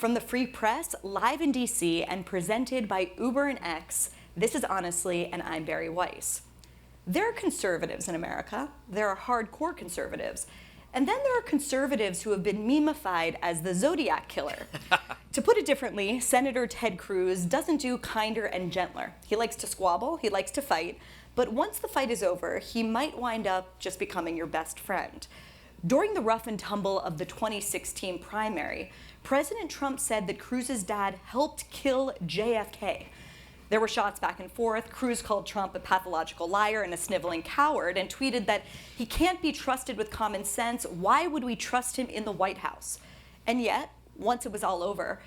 From the Free Press, live in DC, and presented by Uber and X, this is Honestly, and I'm Barry Weiss. There are conservatives in America. There are hardcore conservatives. And then there are conservatives who have been memified as the Zodiac Killer. To put it differently, Senator Ted Cruz doesn't do kinder and gentler. He likes to squabble, he likes to fight, but once the fight is over, he might wind up just becoming your best friend. During the rough and tumble of the 2016 primary, President Trump said that Cruz's dad helped kill JFK. There were shots back and forth. Cruz called Trump a pathological liar and a sniveling coward and tweeted that he can't be trusted with common sense. Why would we trust him in the White House? And yet, once it was all over,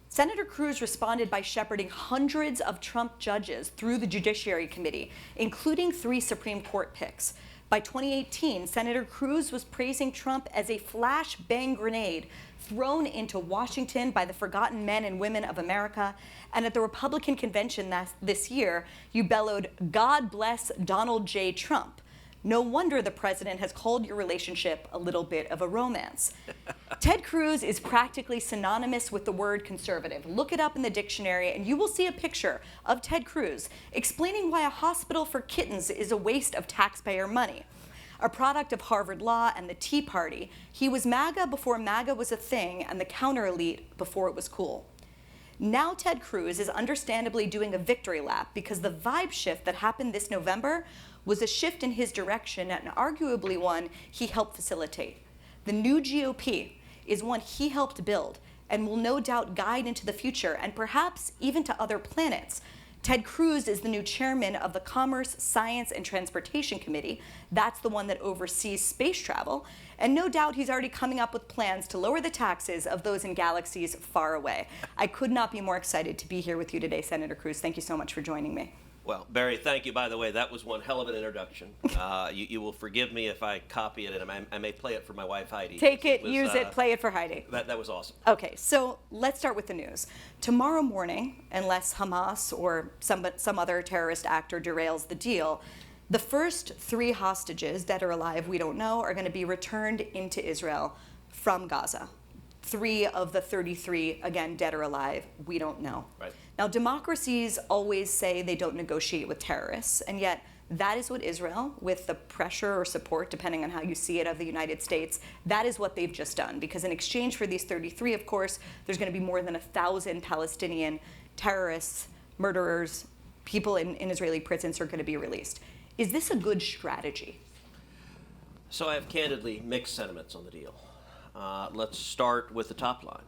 Senator Cruz responded by shepherding hundreds of Trump judges through the Judiciary Committee, including 3 Supreme Court picks. By 2018, Senator Cruz was praising Trump as a flashbang grenade thrown into Washington by the forgotten men and women of America. And at the Republican convention this year, you bellowed, "God bless Donald J. Trump." No wonder the president has called your relationship a little bit of a romance. Ted Cruz is practically synonymous with the word conservative. Look it up in the dictionary and you will see a picture of Ted Cruz explaining why a hospital for kittens is a waste of taxpayer money. A product of Harvard Law and the Tea Party, he was MAGA before MAGA was a thing and the counter-elite before it was cool. Now Ted Cruz is understandably doing a victory lap because the vibe shift that happened this November was a shift in his direction and arguably one he helped facilitate. The new GOP is one he helped build and will no doubt guide into the future and perhaps even to other planets. Ted Cruz is the new chairman of the Commerce, Science, and Transportation Committee. That's the one that oversees space travel. And no doubt he's already coming up with plans to lower the taxes of those in galaxies far away. I could not be more excited to be here with you today, Senator Cruz. Thank you so much for joining me. Well, Barry, thank you. By the way, that was one hell of an introduction. You will forgive me if I copy it, and I may play it for my wife, Heidi. Take it, use it, play it for Heidi. That was awesome. Okay, so let's start with the news. Tomorrow morning, unless Hamas or some other terrorist actor derails the deal, the first 3 hostages, dead or alive, we don't know, are going to be returned into Israel from Gaza. 3 of the 33, again, dead or alive, we don't know. Right. Now, democracies always say they don't negotiate with terrorists, and yet that is what Israel, with the pressure or support, depending on how you see it, of the United States, that is what they've just done. Because in exchange for these 33, of course, there's going to be more than 1,000 Palestinian terrorists, murderers, people in Israeli prisons are going to be released. Is this a good strategy? So I have candidly mixed sentiments on the deal. Let's start with the top line.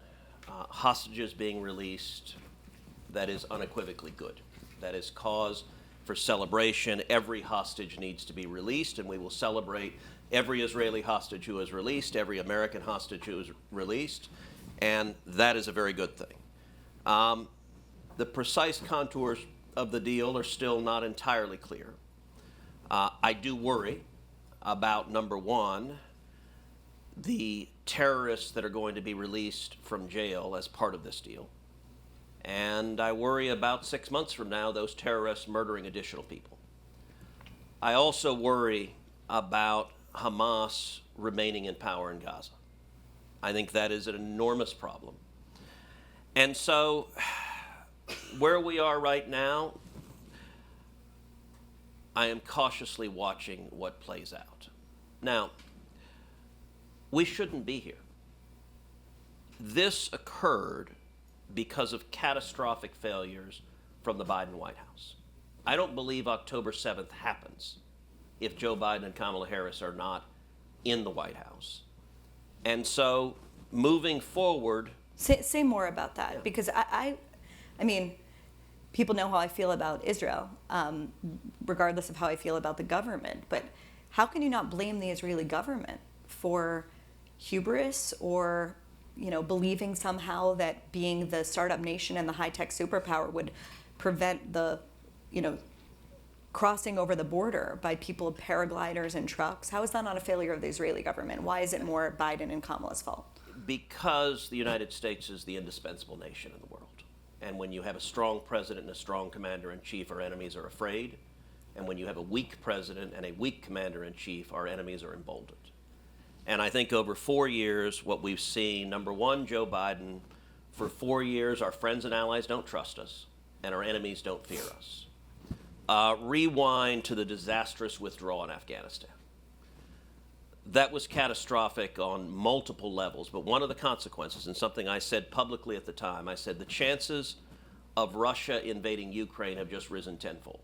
Hostages being released, that is unequivocally good. That is cause for celebration. Every hostage needs to be released, and we will celebrate every Israeli hostage who is released, every American hostage who is released, and that is a very good thing. The precise contours of the deal are still not entirely clear. I do worry about, number one, the terrorists that are going to be released from jail as part of this deal. And I worry about 6 months from now, those terrorists murdering additional people. I also worry about Hamas remaining in power in Gaza. I think that is an enormous problem. And so, where we are right now, I am cautiously watching what plays out. Now, we shouldn't be here. This occurred because of catastrophic failures from the Biden White House. I don't believe October 7th happens if Joe Biden and Kamala Harris are not in the White House. And so, moving forward... Say more about that, yeah. Because I mean, people know how I feel about Israel, regardless of how I feel about the government. But how can you not blame the Israeli government for hubris or, believing somehow that being the startup nation and the high-tech superpower would prevent the, crossing over the border by people, paragliders and trucks? How is that not a failure of the Israeli government? Why is it more Biden and Kamala's fault? Because the United States is the indispensable nation in the world. And when you have a strong president and a strong commander-in-chief, our enemies are afraid. And when you have a weak president and a weak commander-in-chief, our enemies are emboldened. And I think over 4 years, what we've seen, number one, Joe Biden For 4 years, our friends and allies don't trust us, and our enemies don't fear us. Rewind to the disastrous withdrawal in Afghanistan. That was catastrophic on multiple levels, but one of the consequences, and something I said publicly at the time, I said the chances of Russia invading Ukraine have just risen tenfold.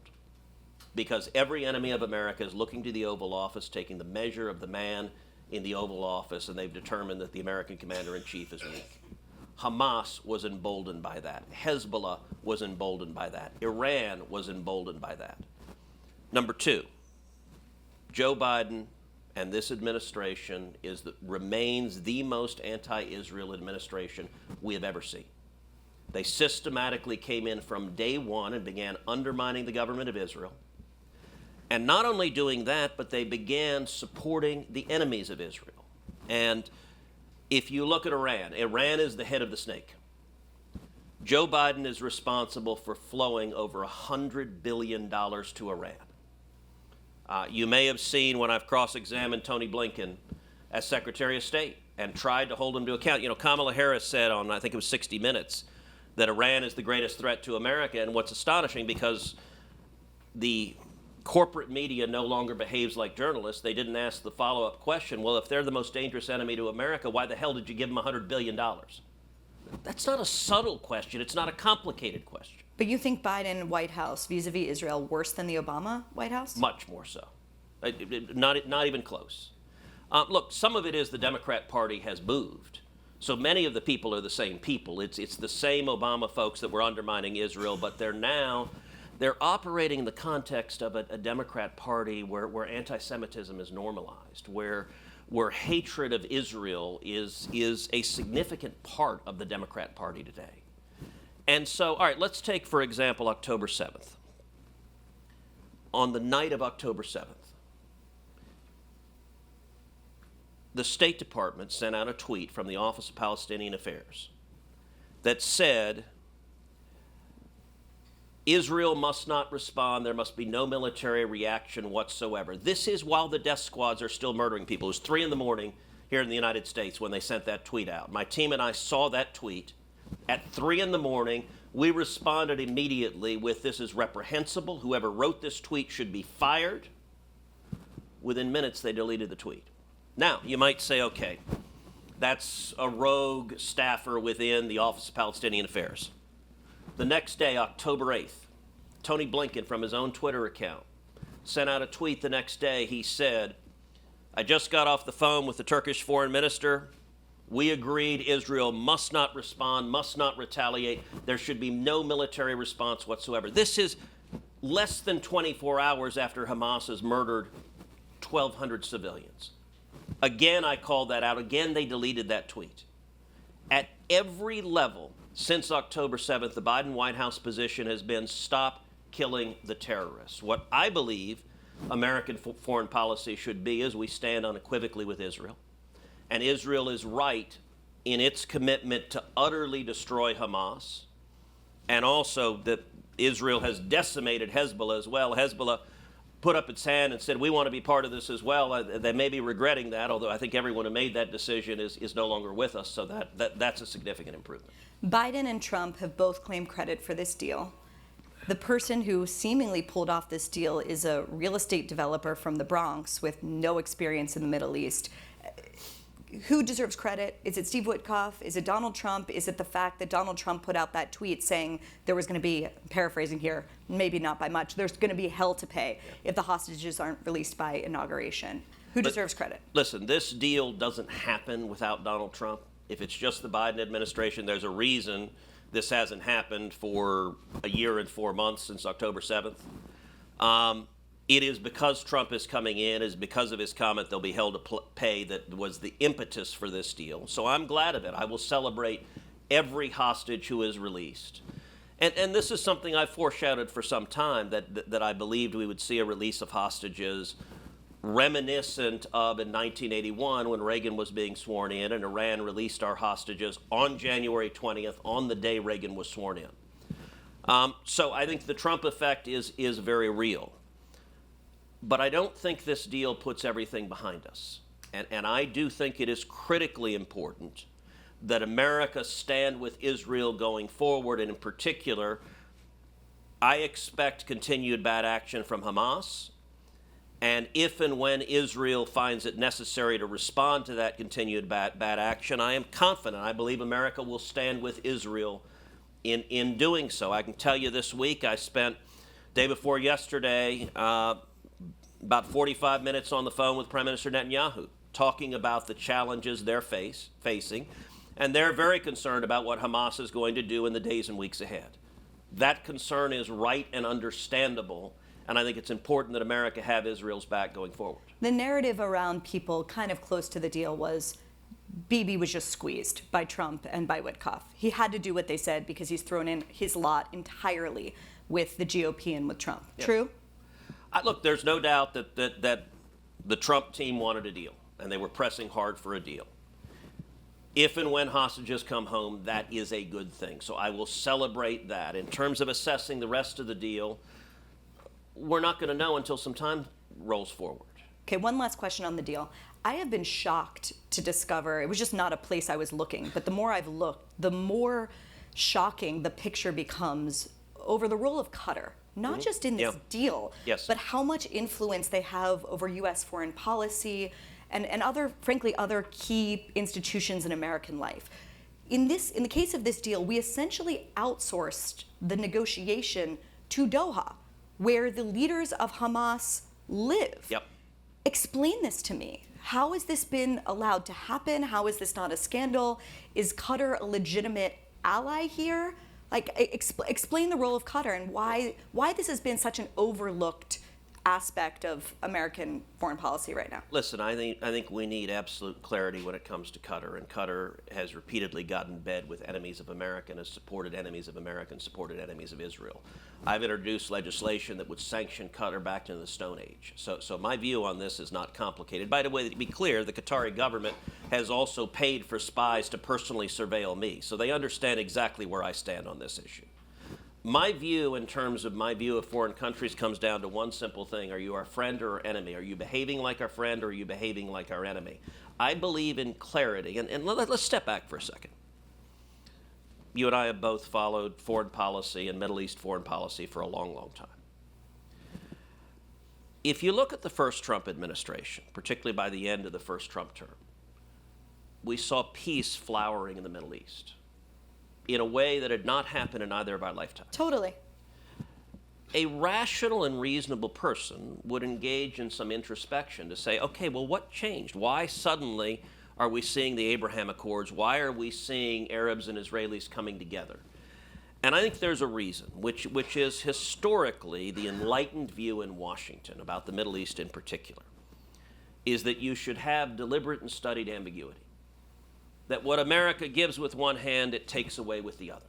Because every enemy of America is looking to the Oval Office, taking the measure of the man in the Oval Office, and they've determined that the American commander-in-chief is weak. Hamas was emboldened by that. Hezbollah was emboldened by that. Iran was emboldened by that. Number two, Joe Biden and this administration remains the most anti-Israel administration we have ever seen. They systematically came in from day one and began undermining the government of Israel. And not only doing that, but they began supporting the enemies of Israel. And if you look at Iran, Iran is the head of the snake. Joe Biden is responsible for flowing over $100 billion to Iran. You may have seen when I've cross-examined Tony Blinken as Secretary of State and tried to hold him to account. You know, Kamala Harris said on, I think it was 60 Minutes, that Iran is the greatest threat to America. And what's astonishing, because the corporate media no longer behaves like journalists, they didn't ask the follow-up question, well, if they're the most dangerous enemy to America, why the hell did you give them $100 billion? That's not a subtle question. It's not a complicated question. But you think Biden White House vis-a-vis Israel worse than the Obama White House? Much more so. Not even close. Look, some of it is the Democrat Party has moved. So many of the people are the same people. It's the same Obama folks that were undermining Israel, but they're operating in the context of a Democrat Party where anti-Semitism is normalized, where hatred of Israel is a significant part of the Democrat Party today. And so, all right, let's take, for example, October 7th. On the night of October 7th, the State Department sent out a tweet from the Office of Palestinian Affairs that said, Israel must not respond. There must be no military reaction whatsoever. This is while the death squads are still murdering people. It was 3 a.m. here in the United States when they sent that tweet out. My team and I saw that tweet. At 3 a.m, we responded immediately with, this is reprehensible. Whoever wrote this tweet should be fired. Within minutes, they deleted the tweet. Now, you might say, okay, that's a rogue staffer within the Office of Palestinian Affairs. The next day, October 8th, Tony Blinken, from his own Twitter account, sent out a tweet the next day. He said, I just got off the phone with the Turkish foreign minister. We agreed Israel must not respond, must not retaliate. There should be no military response whatsoever. This is less than 24 hours after Hamas has murdered 1,200 civilians. Again, I called that out. Again, they deleted that tweet. At every level since October 7th, the Biden White House position has been stop killing the terrorists. What I believe American foreign policy should be is we stand unequivocally with Israel. And Israel is right in its commitment to utterly destroy Hamas, and also that Israel has decimated Hezbollah as well. Hezbollah put up its hand and said, we want to be part of this as well. They may be regretting that, although I think everyone who made that decision is no longer with us, so that's a significant improvement. Biden and Trump have both claimed credit for this deal. The person who seemingly pulled off this deal is a real estate developer from the Bronx with no experience in the Middle East. Who deserves credit? Is it Steve Witkoff? Is it Donald Trump? Is it the fact that Donald Trump put out that tweet saying there was going to be, paraphrasing here, maybe not by much, there's going to be hell to pay if the hostages aren't released by inauguration? Who deserves credit? Listen, this deal doesn't happen without Donald Trump. If it's just the Biden administration, there's a reason this hasn't happened for a year and 4 months since October 7th. It is because Trump is coming in, is because of his comment they'll be held to pay that was the impetus for this deal. So I'm glad of it. I will celebrate every hostage who is released. And this is something I've foreshadowed for some time, that I believed we would see a release of hostages reminiscent of in 1981 when Reagan was being sworn in and Iran released our hostages on January 20th, on the day Reagan was sworn in. So I think the Trump effect is very real. But I don't think this deal puts everything behind us. And I do think it is critically important that America stand with Israel going forward, and in particular, I expect continued bad action from Hamas. And if and when Israel finds it necessary to respond to that continued bad action, I am confident, I believe America will stand with Israel in doing so. I can tell you this week, I spent, day before yesterday, about 45 minutes on the phone with Prime Minister Netanyahu, talking about the challenges they're facing, and they're very concerned about what Hamas is going to do in the days and weeks ahead. That concern is right and understandable, and I think it's important that America have Israel's back going forward. The narrative around people kind of close to the deal was Bibi was just squeezed by Trump and by Witkoff. He had to do what they said because he's thrown in his lot entirely with the GOP and with Trump. Yes. True? Look, there's no doubt that the Trump team wanted a deal, and they were pressing hard for a deal. If and when hostages come home, that is a good thing. So I will celebrate that. In terms of assessing the rest of the deal, we're not going to know until some time rolls forward. Okay, one last question on the deal. I have been shocked to discover, it was just not a place I was looking, but the more I've looked, the more shocking the picture becomes over the role of Qatar. Not just in this deal, but how much influence they have over U.S. foreign policy and other, frankly, other key institutions in American life. In the case of this deal, we essentially outsourced the negotiation to Doha, where the leaders of Hamas live. Yep. Explain this to me. How has this been allowed to happen? How is this not a scandal? Is Qatar a legitimate ally here? Like, explain the role of Qatar and why this has been such an overlooked aspect of American foreign policy right now. Listen, I think we need absolute clarity when it comes to Qatar, and Qatar has repeatedly gotten in bed with enemies of America and has supported enemies of America and supported enemies of Israel. I've introduced legislation that would sanction Qatar back into the Stone Age. So my view on this is not complicated. By the way, to be clear, the Qatari government has also paid for spies to personally surveil me, so they understand exactly where I stand on this issue. My view, in terms of my view of foreign countries, comes down to one simple thing. Are you our friend or our enemy? Are you behaving like our friend or are you behaving like our enemy? I believe in clarity. And let's step back for a second. You and I have both followed foreign policy and Middle East foreign policy for a long, long time. If you look at the first Trump administration, particularly by the end of the first Trump term, we saw peace flowering in the Middle East in a way that had not happened in either of our lifetimes. Totally. A rational and reasonable person would engage in some introspection to say, okay, well, what changed? Why suddenly are we seeing the Abraham Accords? Why are we seeing Arabs and Israelis coming together? And I think there's a reason, which is historically the enlightened view in Washington about the Middle East in particular, is that you should have deliberate and studied ambiguity. That what America gives with one hand, it takes away with the other.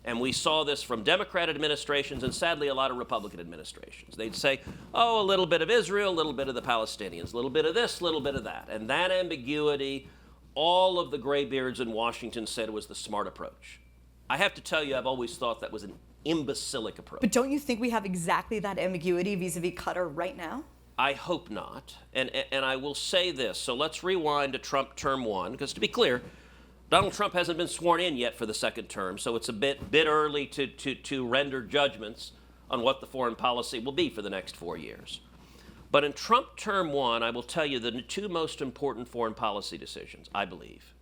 And we saw this from Democrat administrations and sadly a lot of Republican administrations. They'd say, oh, a little bit of Israel, a little bit of the Palestinians, a little bit of this, a little bit of that. And that ambiguity, all of the graybeards in Washington said was the smart approach. I have to tell you, I've always thought that was an imbecilic approach. But don't you think we have exactly that ambiguity vis-a-vis Qatar right now? I hope not. And I will say this. So let's rewind to Trump term one, because to be clear, Donald Trump hasn't been sworn in yet for the second term, so it's a bit early to render judgments on what the foreign policy will be for the next 4 years. But in Trump term one, I will tell you the two most important foreign policy decisions, I believe,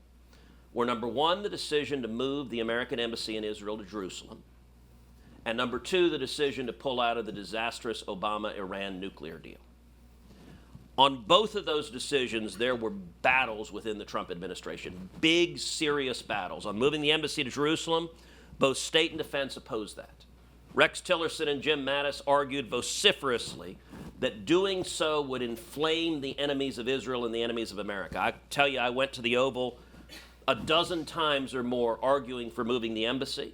were number one, the decision to move the American embassy in Israel to Jerusalem, and number two, the decision to pull out of the disastrous Obama-Iran nuclear deal. On both of those decisions, there were battles within the Trump administration, big, serious battles. On moving the embassy to Jerusalem, both state and defense opposed that. Rex Tillerson and Jim Mattis argued vociferously that doing so would inflame the enemies of Israel and the enemies of America. I tell you, I went to the Oval a dozen times or more arguing for moving the embassy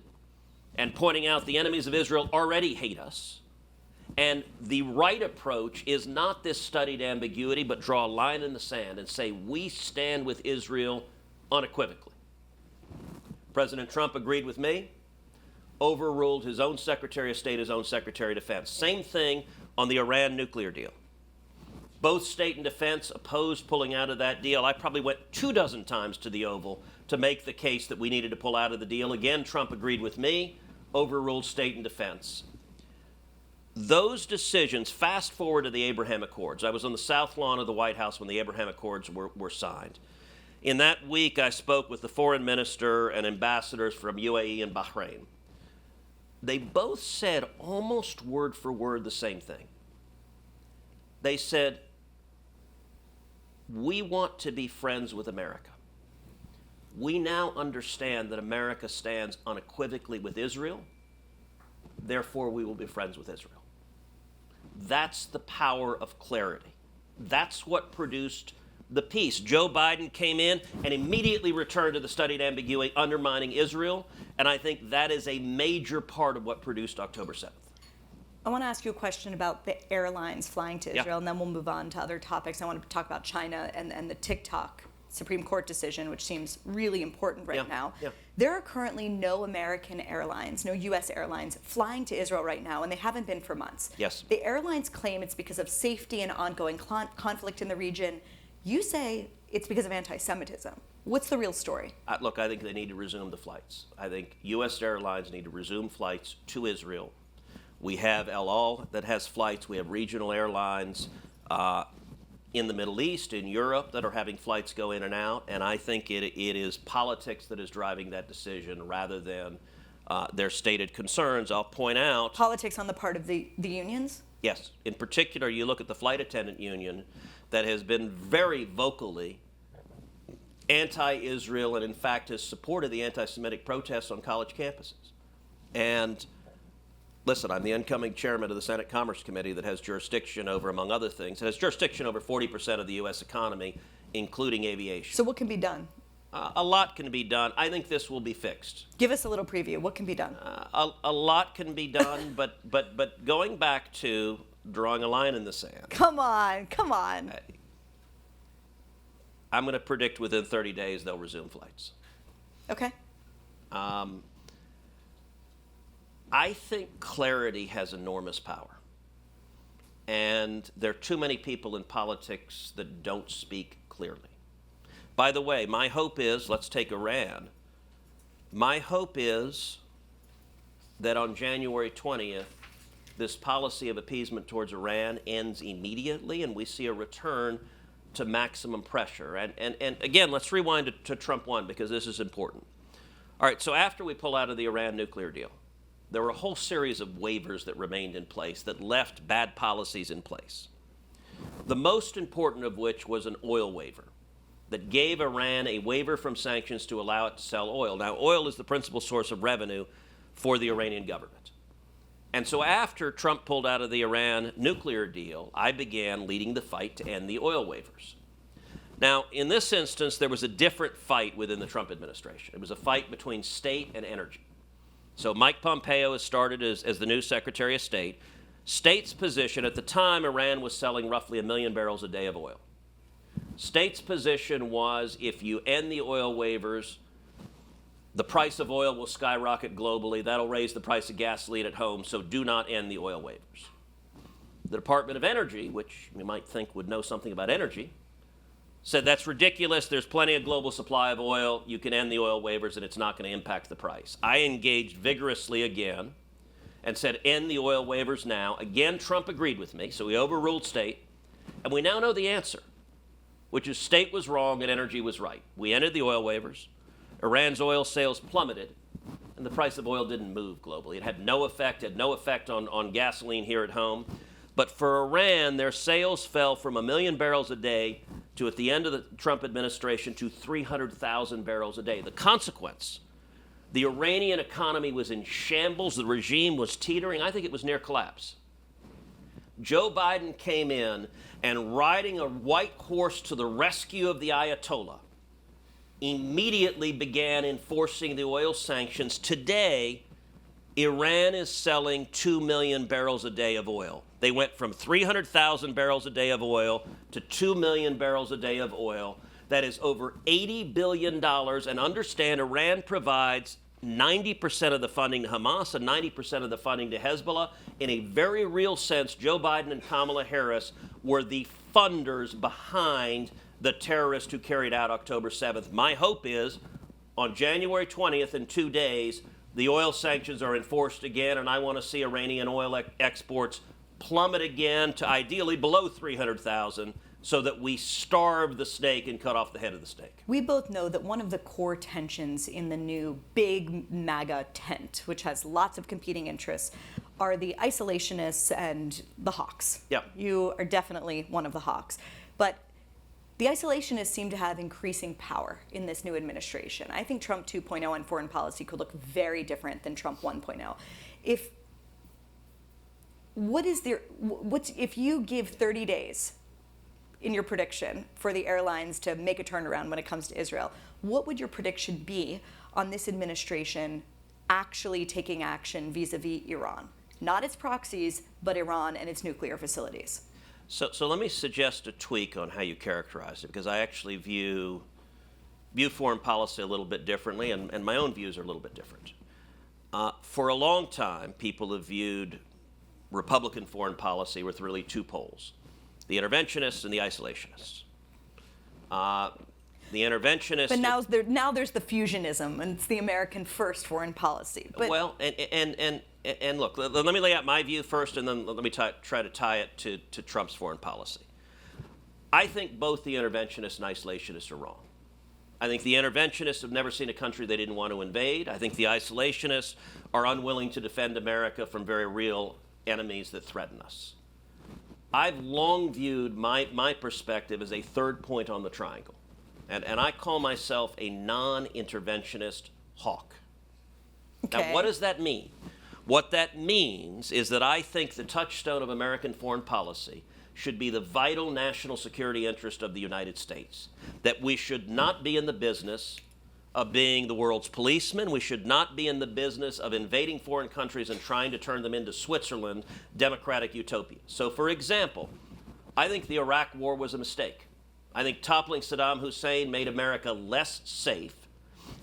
and pointing out the enemies of Israel already hate us. And the right approach is not this studied ambiguity, but draw a line in the sand and say, we stand with Israel unequivocally. President Trump agreed with me, overruled his own Secretary of State, his own Secretary of Defense. Same thing on the Iran nuclear deal. Both State and Defense opposed pulling out of that deal. I probably went 24 times to the Oval to make the case that we needed to pull out of the deal. Again, Trump agreed with me, overruled State and Defense. Those decisions, fast forward to the Abraham Accords. I was on the South Lawn of the White House when the Abraham Accords were signed. In that week, I spoke with the foreign minister and ambassadors from UAE and Bahrain. They both said almost word for word the same thing. They said, we want to be friends with America. We now understand that America stands unequivocally with Israel. Therefore, we will be friends with Israel. That's the power of clarity. That's what produced the peace. Joe Biden came in and immediately returned to the studied ambiguity, undermining Israel. And I think that is a major part of what produced October 7th. I want to ask you a question about the airlines flying to Israel, and then we'll move on to other topics. I want to talk about China and the TikTok Supreme Court decision, which seems really important right now. There are currently no American airlines, no U.S. airlines flying to Israel right now, and they haven't been for months. Yes. The airlines claim it's because of safety and ongoing conflict in the region. You say it's because of anti-Semitism. What's the real story? Look, I think they need to resume the flights. I think U.S. airlines need to resume flights to Israel. We have El Al that has flights. We have regional airlines in the Middle East, in Europe, that are having flights go in and out. And I think it is politics that is driving that decision rather than their stated concerns. I'll point out... Politics on the part of the unions? Yes. In particular, you look at the flight attendant union that has been very vocally anti-Israel and, in fact, has supported the anti-Semitic protests on college campuses. And... listen, I'm the incoming chairman of the Senate Commerce Committee that has jurisdiction over, among other things, it has jurisdiction over 40% of the U.S. economy, including aviation. So what can be done? A lot can be done. I think this will be fixed. Give us a little preview. What can be done? A lot can be done, but going back to drawing a line in the sand. Come on. I'm going to predict within 30 days they'll resume flights. Okay. I think clarity has enormous power. And there are too many people in politics that don't speak clearly. By the way, my hope is, let's take Iran. My hope is that on January 20th, this policy of appeasement towards Iran ends immediately and we see a return to maximum pressure. And again, let's rewind to Trump 1 because this is important. All right, so after we pull out of the Iran nuclear deal, there were a whole series of waivers that remained in place that left bad policies in place. The most important of which was an oil waiver that gave Iran a waiver from sanctions to allow it to sell oil. Now, oil is the principal source of revenue for the Iranian government. And so after Trump pulled out of the Iran nuclear deal, I began leading the fight to end the oil waivers. Now, in this instance, there was a different fight within the Trump administration. It was a fight between state and energy. So Mike Pompeo has started as the new Secretary of State. State's position, at the time, Iran was selling roughly 1 million barrels a day of oil. State's position was if you end the oil waivers, the price of oil will skyrocket globally. That'll raise the price of gasoline at home, so do not end the oil waivers. The Department of Energy, which you might think would know something about energy, said that's ridiculous. There's plenty of global supply of oil. You can end the oil waivers and it's not going to impact the price. I engaged vigorously again and said end the oil waivers now. Again, Trump agreed with me, so we overruled state. And we now know the answer, which is state was wrong and energy was right. We ended the oil waivers. Iran's oil sales plummeted and the price of oil didn't move globally. It had no effect on gasoline here at home. But for Iran, their sales fell from 1 million barrels a day to, at the end of the Trump administration, to 300,000 barrels a day. The consequence, the Iranian economy was in shambles. The regime was teetering. I think it was near collapse. Joe Biden came in and, riding a white horse to the rescue of the Ayatollah, immediately began enforcing the oil sanctions. Today, Iran is selling 2 million barrels a day of oil. They went from 300,000 barrels a day of oil to 2 million barrels a day of oil. That is over $80 billion. And understand, Iran provides 90% of the funding to Hamas and 90% of the funding to Hezbollah. In a very real sense, Joe Biden and Kamala Harris were the funders behind the terrorists who carried out October 7th. My hope is on January 20th, in 2 days, the oil sanctions are enforced again, and I want to see Iranian oil exports plummet again to ideally below 300,000 so that we starve the snake and cut off the head of the snake. We both know that one of the core tensions in the new big MAGA tent, which has lots of competing interests, are the isolationists and the hawks. Yeah. You are definitely one of the hawks. But the isolationists seem to have increasing power in this new administration. I think Trump 2.0 on foreign policy could look very different than Trump 1.0. If you give 30 days in your prediction for the airlines to make a turnaround when it comes to Israel, what would your prediction be on this administration actually taking action vis-a-vis Iran? Not its proxies, but Iran and its nuclear facilities. So let me suggest a tweak on how you characterize it, because I actually view foreign policy a little bit differently, and my own views are a little bit different. For a long time, people have viewed Republican foreign policy with really two poles: the interventionists and the isolationists. The interventionists. But now there's the fusionism, and it's the American first foreign policy. But well, and look, let me lay out my view first, and then let me try to tie it to Trump's foreign policy. I think both the interventionists and isolationists are wrong. I think the interventionists have never seen a country they didn't want to invade. I think the isolationists are unwilling to defend America from very real enemies that threaten us. I've long viewed my perspective as a third point on the triangle. And I call myself a non-interventionist hawk. okay. Now, what does that mean? What that means is that I think the touchstone of American foreign policy should be the vital national security interest of the United States. That we should not be in the business of being the world's policeman. We should not be in the business of invading foreign countries and trying to turn them into Switzerland, democratic utopias. So, for example, I think the Iraq War was a mistake. I think toppling Saddam Hussein made America less safe.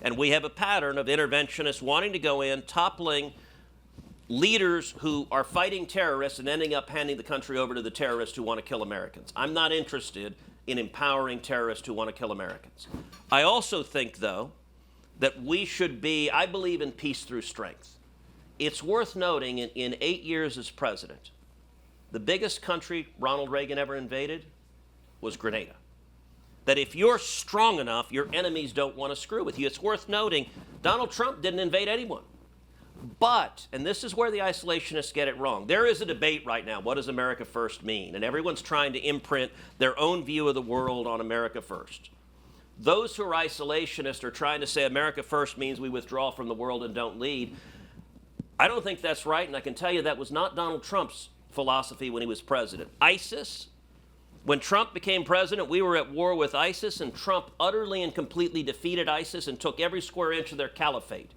And we have a pattern of interventionists wanting to go in, toppling leaders who are fighting terrorists and ending up handing the country over to the terrorists who want to kill Americans. I'm not interested in empowering terrorists who want to kill Americans. I also think, though, that I believe in peace through strength. It's worth noting in 8 years as president, the biggest country Ronald Reagan ever invaded was Grenada. That if you're strong enough, your enemies don't want to screw with you. It's worth noting, Donald Trump didn't invade anyone. But, and this is where the isolationists get it wrong, there is a debate right now, what does America First mean? And everyone's trying to imprint their own view of the world on America First. Those who are isolationists are trying to say America First means we withdraw from the world and don't lead. I don't think that's right, and I can tell you that was not Donald Trump's philosophy when he was president. ISIS, when Trump became president, we were at war with ISIS, and Trump utterly and completely defeated ISIS and took every square inch of their caliphate.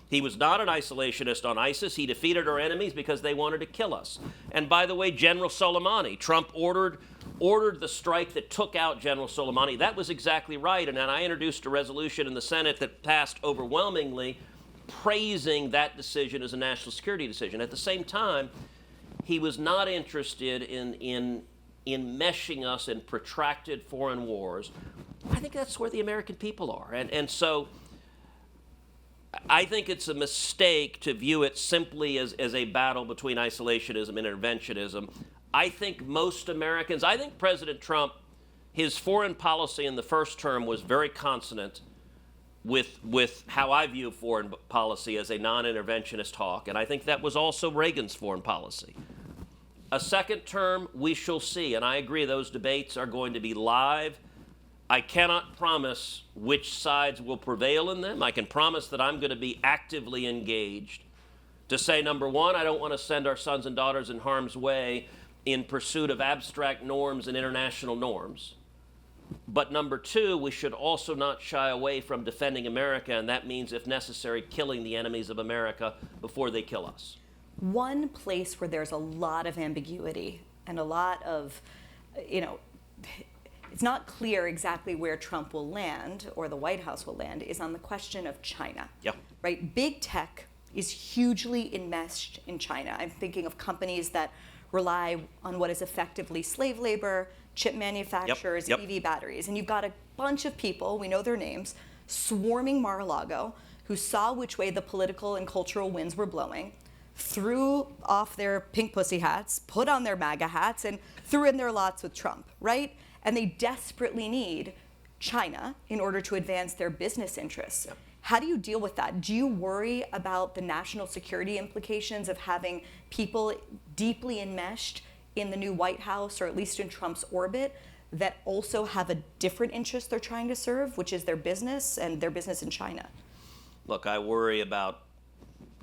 He was not an isolationist on ISIS. He defeated our enemies because they wanted to kill us. And by the way, General Soleimani, Trump ordered the strike that took out General Soleimani. That was exactly right. And then I introduced a resolution in the Senate that passed overwhelmingly praising that decision as a national security decision. At the same time, he was not interested in meshing us in protracted foreign wars. I think that's where the American people are. And so I think it's a mistake to view it simply as a battle between isolationism and interventionism. I think most Americans, I think President Trump, his foreign policy in the first term was very consonant with how I view foreign policy as a non-interventionist hawk, and I think that was also Reagan's foreign policy. A second term, we shall see, and I agree those debates are going to be live. I cannot promise which sides will prevail in them. I can promise that I'm going to be actively engaged to say, number one, I don't want to send our sons and daughters in harm's way in pursuit of abstract norms and international norms. But number two, we should also not shy away from defending America, and that means, if necessary, killing the enemies of America before they kill us. One place where there's a lot of ambiguity and a lot of, it's not clear exactly where Trump will land or the White House will land is on the question of China. Yeah. Right? Big tech is hugely enmeshed in China. I'm thinking of companies that rely on what is effectively slave labor, chip manufacturers, Yep. EV batteries. And you've got a bunch of people, we know their names, swarming Mar-a-Lago, who saw which way the political and cultural winds were blowing, threw off their pink pussy hats, put on their MAGA hats, and threw in their lots with Trump, right? And they desperately need China in order to advance their business interests. Yep. How do you deal with that? Do you worry about the national security implications of having people deeply enmeshed in the new White House, or at least in Trump's orbit, that also have a different interest they're trying to serve, which is their business and their business in China? Look, I worry about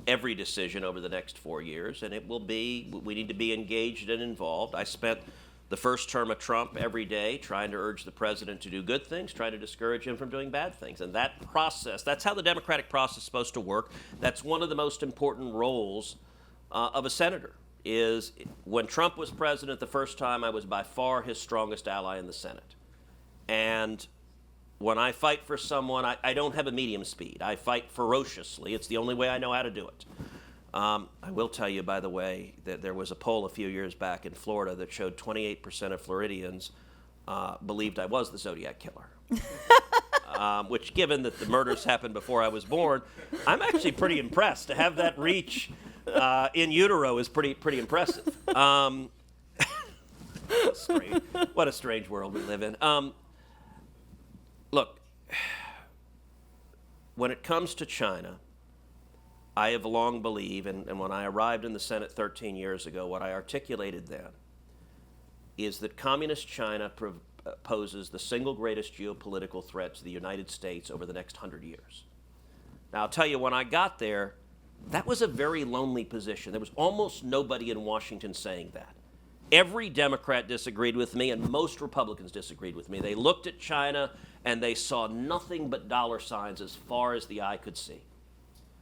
every decision over the next 4 years, and we need to be engaged and involved. I spent the first term of Trump every day trying to urge the president to do good things, trying to discourage him from doing bad things. And that process, that's how the democratic process is supposed to work. That's one of the most important roles of a senator. Is when Trump was president the first time, I was by far his strongest ally in the Senate. And when I fight for someone, I don't have a medium speed. I fight ferociously. It's the only way I know how to do it. I will tell you, by the way, that there was a poll a few years back in Florida that showed 28% of Floridians believed I was the Zodiac Killer. Which, given that the murders happened before I was born, I'm actually pretty impressed. To have that reach in utero is pretty impressive. What a strange world we live in. Look, when it comes to China, I have long believed, and when I arrived in the Senate 13 years ago, what I articulated then is that communist China poses the single greatest geopolitical threat to the United States over the next 100 years. Now, I'll tell you, when I got there, that was a very lonely position. There was almost nobody in Washington saying that. Every Democrat disagreed with me, and most Republicans disagreed with me. They looked at China, and they saw nothing but dollar signs as far as the eye could see.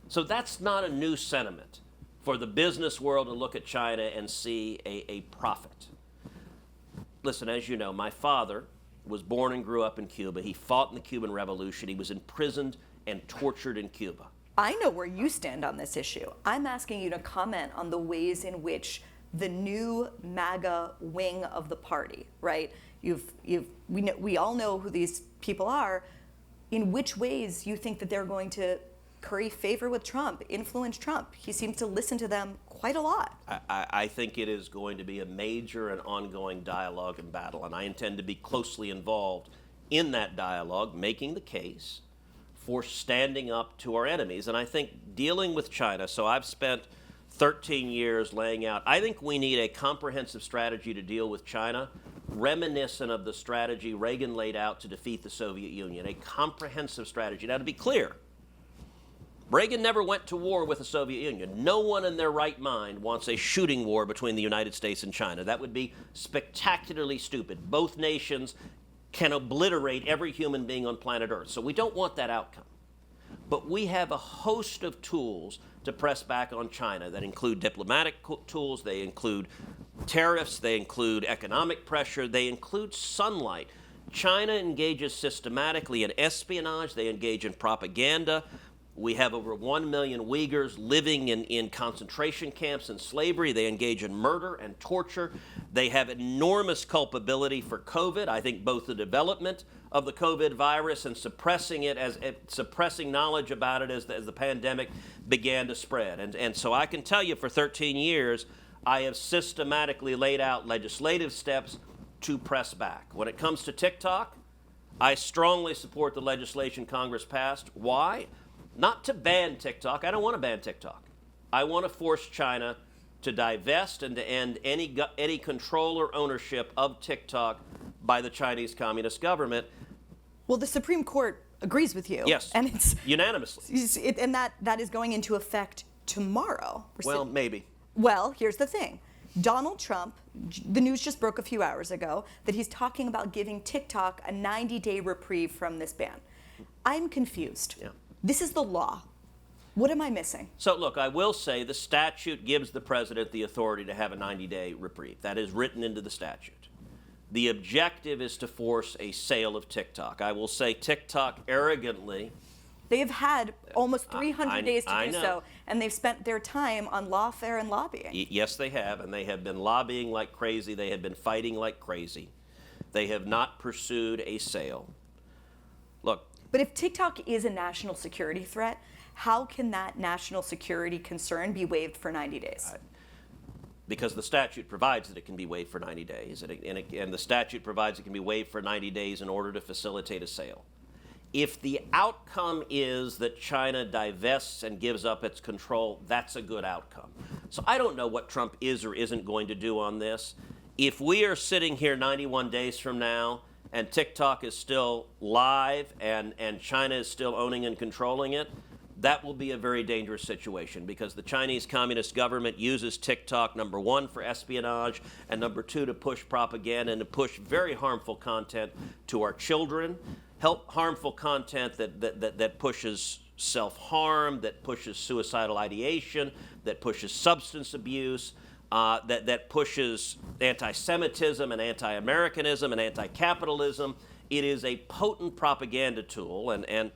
So that's not a new sentiment for the business world to look at China and see a profit. Listen, as you know, my father was born and grew up in Cuba. He fought in the Cuban Revolution. He was imprisoned and tortured in Cuba. I know where you stand on this issue. I'm asking you to comment on the ways in which the new MAGA wing of the party, right? We all know who these people are. In which ways you think that they're going to curry favor with Trump, influence Trump? He seems to listen to them quite a lot. I think it is going to be a major and ongoing dialogue and battle, and I intend to be closely involved in that dialogue, making the case for standing up to our enemies. And I think dealing with China, so I've spent 13 years laying out, I think we need a comprehensive strategy to deal with China, reminiscent of the strategy Reagan laid out to defeat the Soviet Union, a comprehensive strategy. Now, to be clear, Reagan never went to war with the Soviet Union. No one in their right mind wants a shooting war between the United States and China. That would be spectacularly stupid. Both nations can obliterate every human being on planet Earth. So we don't want that outcome. But we have a host of tools to press back on China that include diplomatic tools, they include tariffs, they include economic pressure, they include sunlight. China engages systematically in espionage, they engage in propaganda. We have over 1 million Uyghurs living in concentration camps and slavery. They engage in murder and torture. They have enormous culpability for COVID. I think both the development of the COVID virus and suppressing knowledge about it as the pandemic began to spread. And so I can tell you for 13 years, I have systematically laid out legislative steps to press back. When it comes to TikTok, I strongly support the legislation Congress passed. Why? Not to ban TikTok. I don't want to ban TikTok. I want to force China to divest and to end any control or ownership of TikTok by the Chinese Communist government. Well, the Supreme Court agrees with you. Yes, and it's unanimously. And that is going into effect tomorrow. Well, maybe. Well, here's the thing. Donald Trump, the news just broke a few hours ago that he's talking about giving TikTok a 90-day reprieve from this ban. I'm confused. Yeah. This is the law. What am I missing? So, look, I will say the statute gives the president the authority to have a 90-day reprieve. That is written into the statute. The objective is to force a sale of TikTok. I will say TikTok arrogantly. They have had almost 300 days to do know. so, and they've spent their time on lawfare and lobbying. Yes, they have, and they have been lobbying like crazy. They have been fighting like crazy. They have not pursued a sale. Look. But if TikTok is a national security threat, how can that national security concern be waived for 90 days? Because the statute provides that it can be waived for 90 days, and the statute provides it can be waived for 90 days in order to facilitate a sale. If the outcome is that China divests and gives up its control, that's a good outcome. So I don't know what Trump is or isn't going to do on this. If we are sitting here 91 days from now and TikTok is still live and China is still owning and controlling it, that will be a very dangerous situation because the Chinese Communist government uses TikTok, number one, for espionage, and number two, to push propaganda and to push very harmful content to our children, harmful content that pushes self-harm, that pushes suicidal ideation, that pushes substance abuse, that pushes anti-Semitism and anti-Americanism and anti-capitalism. It is a potent propaganda tool, and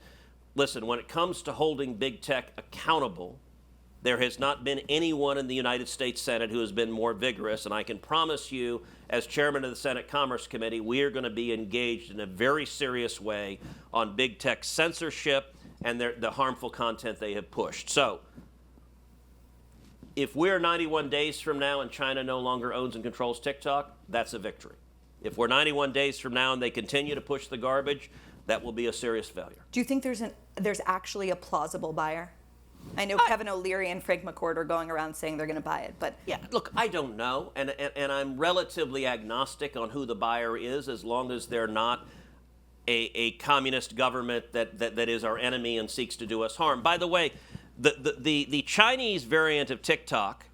listen, when it comes to holding big tech accountable, there has not been anyone in the United States Senate who has been more vigorous, and I can promise you, as chairman of the Senate Commerce Committee, we are going to be engaged in a very serious way on big tech censorship and the harmful content they have pushed. So, if we're 91 days from now and China no longer owns and controls TikTok, that's a victory. If we're 91 days from now and they continue to push the garbage, that will be a serious failure. Do you think there's actually a plausible buyer? I know Kevin O'Leary and Frank McCourt are going around saying they're going to buy it, but yeah, look, I don't know, and I'm relatively agnostic on who the buyer is, as long as they're not a communist government that is our enemy and seeks to do us harm. By the way, the Chinese variant of TikTok,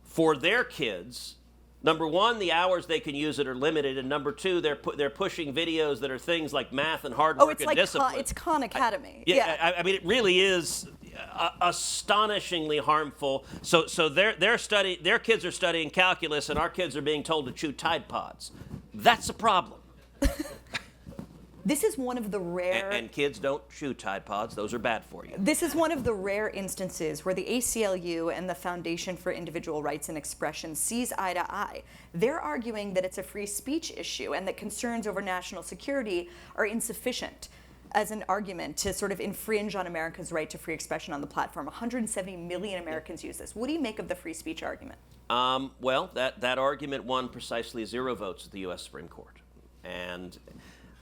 for their kids, number one, the hours they can use it are limited, and number two, they're pushing videos that are things like math and hard work and discipline. It's Khan Academy. I mean, it really is astonishingly harmful. So their kids are studying calculus, and our kids are being told to chew Tide Pods. That's a problem. This is one of the rare... And kids don't chew Tide Pods. Those are bad for you. This is one of the rare instances where the ACLU and the Foundation for Individual Rights and Expression sees eye to eye. They're arguing that it's a free speech issue and that concerns over national security are insufficient as an argument to sort of infringe on America's right to free expression on the platform. 170 million Americans use this. What do you make of the free speech argument? Well, that argument won precisely 0 votes at the U.S. Supreme Court. And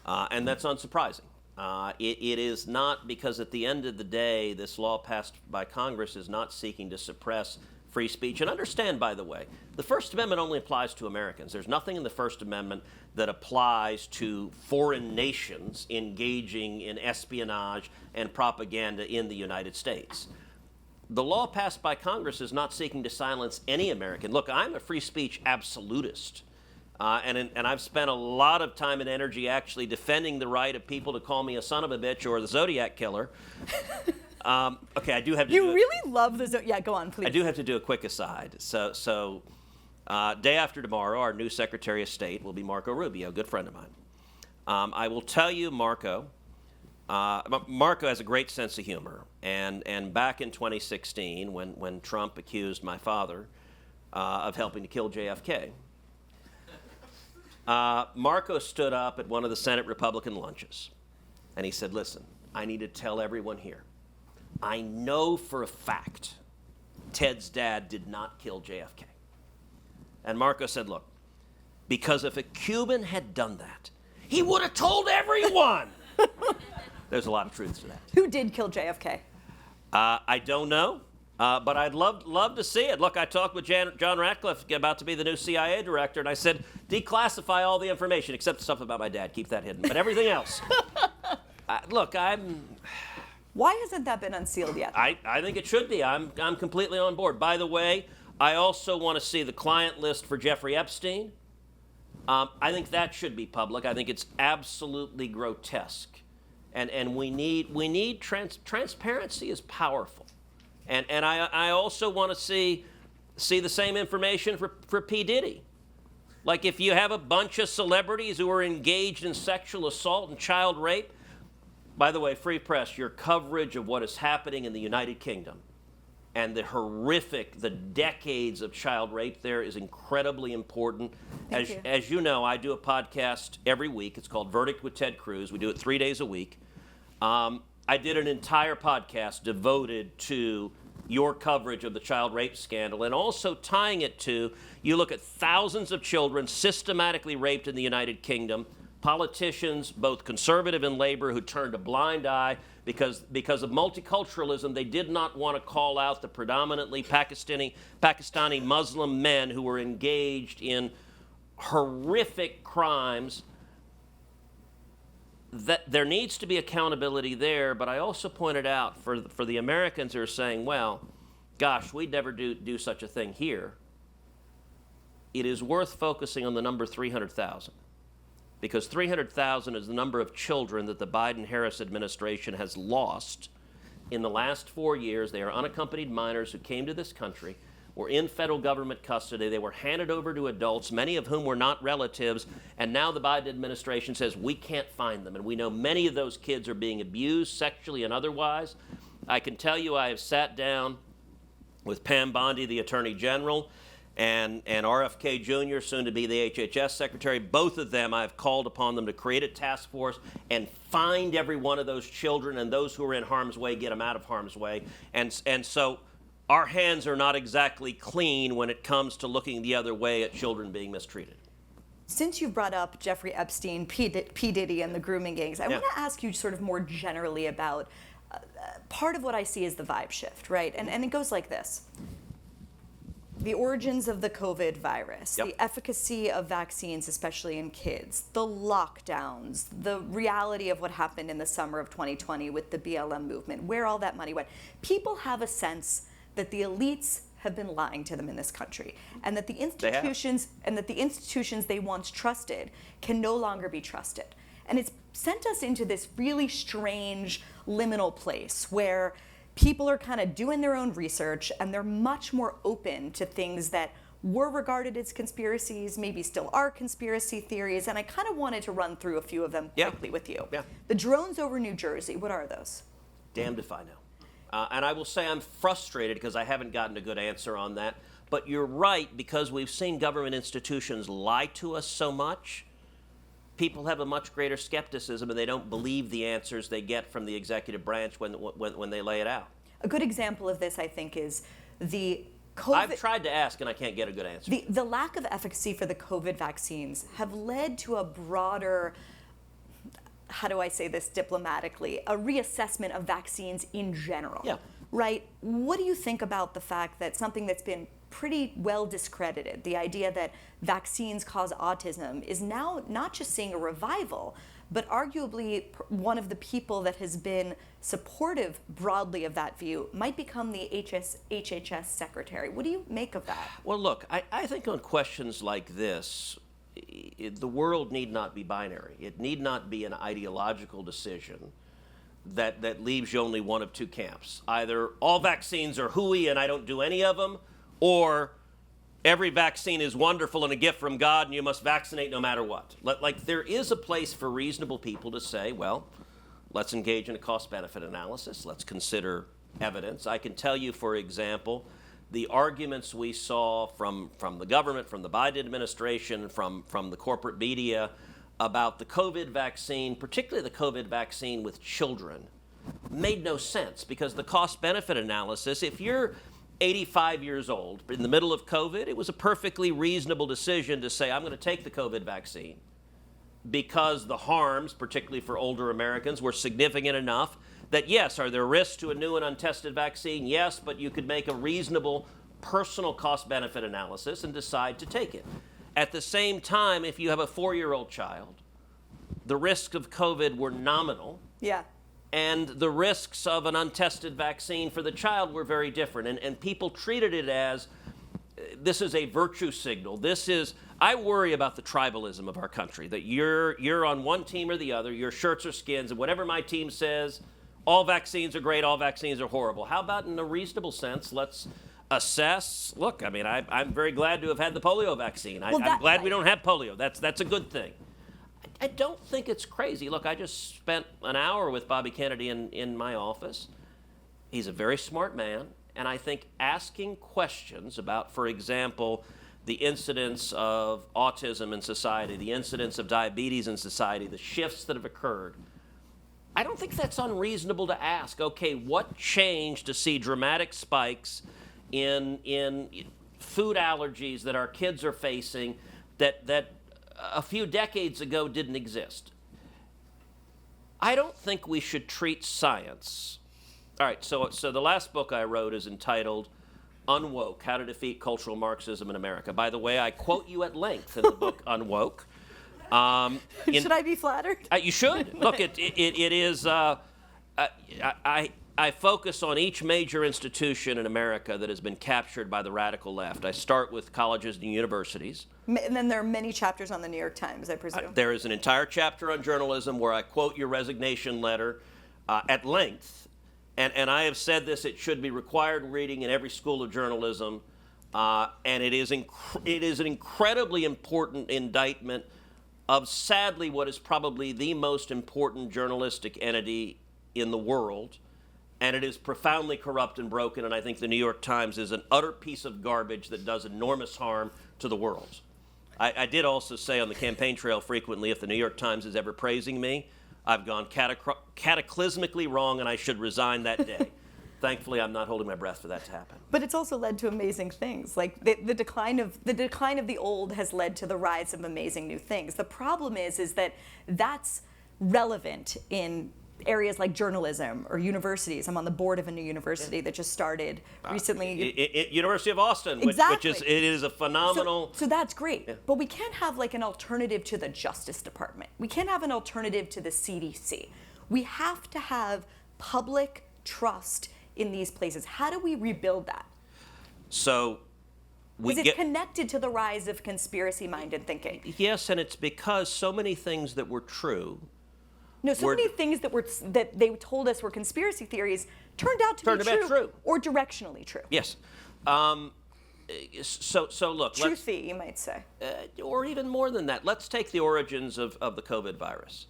that's unsurprising. It is not, because at the end of the day, this law passed by Congress is not seeking to suppress free speech. And understand, by the way, the First Amendment only applies to Americans. There's nothing in the First Amendment that applies to foreign nations engaging in espionage and propaganda in the United States. The law passed by Congress is not seeking to silence any American. Look, I'm a free speech absolutist. And I've spent a lot of time and energy actually defending the right of people to call me a son of a bitch or the Zodiac killer. Okay, I do have to really love the Zodiac. Yeah, go on, please. I do have to do a quick aside. So day after tomorrow, our new Secretary of State will be Marco Rubio, a good friend of mine. I will tell you, Marco has a great sense of humor. And back in 2016, when Trump accused my father of helping to kill JFK, Marco stood up at one of the Senate Republican lunches, and he said, listen, I need to tell everyone here, I know for a fact Ted's dad did not kill JFK. And Marco said, look, because if a Cuban had done that, he would have told everyone. There's a lot of truth to that. Who did kill JFK? I don't know. But I'd love to see it. Look, I talked with John Ratcliffe, about to be the new CIA director, and I said, declassify all the information except the stuff about my dad. Keep that hidden. But everything else. Look, Why hasn't that been unsealed yet? I think it should be. I'm completely on board. By the way, I also want to see the client list for Jeffrey Epstein. I think that should be public. I think it's absolutely grotesque. And we need transparency is powerful. And I also want to see the same information for P. Diddy. Like if you have a bunch of celebrities who are engaged in sexual assault and child rape, by the way, Free Press, your coverage of what is happening in the United Kingdom and the decades of child rape there is incredibly important. As you know, I do a podcast every week. It's called Verdict with Ted Cruz. We do it 3 days a week. I did an entire podcast devoted to your coverage of the child rape scandal and also tying it to, you look at thousands of children systematically raped in the United Kingdom, politicians, both conservative and labor, who turned a blind eye because of multiculturalism. They did not want to call out the predominantly Pakistani Muslim men who were engaged in horrific crimes. That there needs to be accountability there, but I also pointed out for the Americans who are saying, well, gosh, we'd never do such a thing here, it is worth focusing on the number 300,000, because 300,000 is the number of children that the Biden-Harris administration has lost in the last 4 years. They are unaccompanied minors who came to this country, were in federal government custody. They were handed over to adults, many of whom were not relatives, and now the Biden administration says we can't find them. And we know many of those kids are being abused sexually and otherwise. I can tell you I have sat down with Pam Bondi, the Attorney General, and RFK Jr., soon to be the HHS Secretary. Both of them, I've called upon them to create a task force and find every one of those children, and those who are in harm's way, get them out of harm's way. And so our hands are not exactly clean when it comes to looking the other way at children being mistreated. Since you brought up Jeffrey Epstein, P. Diddy, and the grooming gangs, I want to ask you sort of more generally about part of what I see as the vibe shift, right? And it goes like this. The origins of the COVID virus, the efficacy of vaccines, especially in kids, the lockdowns, the reality of what happened in the summer of 2020 with the BLM movement, where all that money went. People have a sense that the elites have been lying to them in this country, and that the institutions they once trusted can no longer be trusted. And it's sent us into this really strange liminal place where people are kind of doing their own research, and they're much more open to things that were regarded as conspiracies, maybe still are conspiracy theories, and I kind of wanted to run through a few of them quickly with you. The drones over New Jersey, what are those? Damned if I know. And I will say I'm frustrated because I haven't gotten a good answer on that. But you're right, because we've seen government institutions lie to us so much, people have a much greater skepticism, and they don't believe the answers they get from the executive branch when they lay it out. A good example of this, I think, is the COVID. I've tried to ask, and I can't get a good answer. The lack of efficacy for the COVID vaccines have led to a broader, how do I say this diplomatically, a reassessment of vaccines in general. Right? What do you think about the fact that something that's been pretty well discredited, the idea that vaccines cause autism, is now not just seeing a revival, but arguably one of the people that has been supportive broadly of that view might become the HHS secretary? What do you make of that? Well, look, I think on questions like this, the world need not be binary. It need not be an ideological decision that leaves you only one of two camps. Either all vaccines are hooey and I don't do any of them, or every vaccine is wonderful and a gift from God and you must vaccinate no matter what. Like, there is a place for reasonable people to say, well, let's engage in a cost-benefit analysis. Let's consider evidence. I can tell you, for example, the arguments we saw from the government, from the Biden administration, from the corporate media about the COVID vaccine, particularly the COVID vaccine with children, made no sense, because the cost-benefit analysis, if you're 85 years old in the middle of COVID, it was a perfectly reasonable decision to say, I'm going to take the COVID vaccine because the harms, particularly for older Americans, were significant enough that, yes, are there risks to a new and untested vaccine? Yes, but you could make a reasonable personal cost-benefit analysis and decide to take it. At the same time, if you have a 4-year-old child, the risks of COVID were nominal. And the risks of an untested vaccine for the child were very different. And people treated it as, this is a virtue signal. I worry about the tribalism of our country, that you're on one team or the other, your shirts or skins, and whatever my team says, all vaccines are great, all vaccines are horrible. How about in a reasonable sense, let's assess. Look, I mean, I'm very glad to have had the polio vaccine. I'm glad right. we don't have polio. That's a good thing. I don't think it's crazy. Look, I just spent an hour with Bobby Kennedy in my office. He's a very smart man, and I think asking questions about, for example, the incidence of autism in society, the incidence of diabetes in society, the shifts that have occurred, I don't think that's unreasonable to ask. Okay, what changed to see dramatic spikes in food allergies that our kids are facing that a few decades ago didn't exist? I don't think we should treat science. All right, so the last book I wrote is entitled Unwoke, How to Defeat Cultural Marxism in America. By the way, I quote you at length in the book Unwoke. Should I be flattered? You should. Look, it is, I focus on each major institution in America that has been captured by the radical left. I start with colleges and universities. And then there are many chapters on the New York Times, I presume. There is an entire chapter on journalism where I quote your resignation letter at length. And I have said this, it should be required reading in every school of journalism. And it is an incredibly important indictment of, sadly, what is probably the most important journalistic entity in the world. And it is profoundly corrupt and broken, and I think the New York Times is an utter piece of garbage that does enormous harm to the world. I did also say on the campaign trail frequently, if the New York Times is ever praising me, I've gone cataclysmically wrong, and I should resign that day. Thankfully, I'm not holding my breath for that to happen. But it's also led to amazing things. Like the decline of the old has led to the rise of amazing new things. The problem is that that's relevant in areas like journalism or universities. I'm on the board of a new university that just started recently. University of Austin, exactly. Which is a phenomenal. So that's great, but we can't have like an alternative to the Justice Department. We can't have an alternative to the CDC. We have to have public trust in these places. How do we rebuild that? So is it connected to the rise of conspiracy-minded thinking? Yes, and it's because so many things that were true. No, so many things that they told us were conspiracy theories turned out to be true or directionally true. Yes. So look. Truthy, you might say. Or even more than that. Let's take the origins of the COVID virus.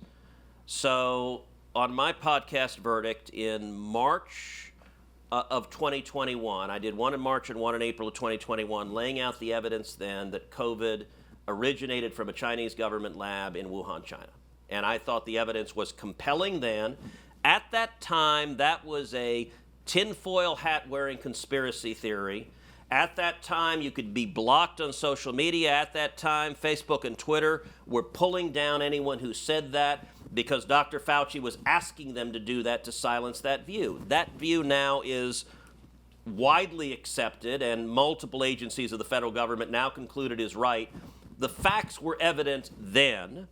So on my podcast Verdict in March of 2021, I did one in March and one in April of 2021, laying out the evidence then that COVID originated from a Chinese government lab in Wuhan, China. And I thought the evidence was compelling then. At that time, that was a tinfoil hat-wearing conspiracy theory. At that time, you could be blocked on social media. At that time, Facebook and Twitter were pulling down anyone who said that because Dr. Fauci was asking them to do that to silence that view. That view now is widely accepted, and multiple agencies of the federal government now conclude it is right. The facts were evident then,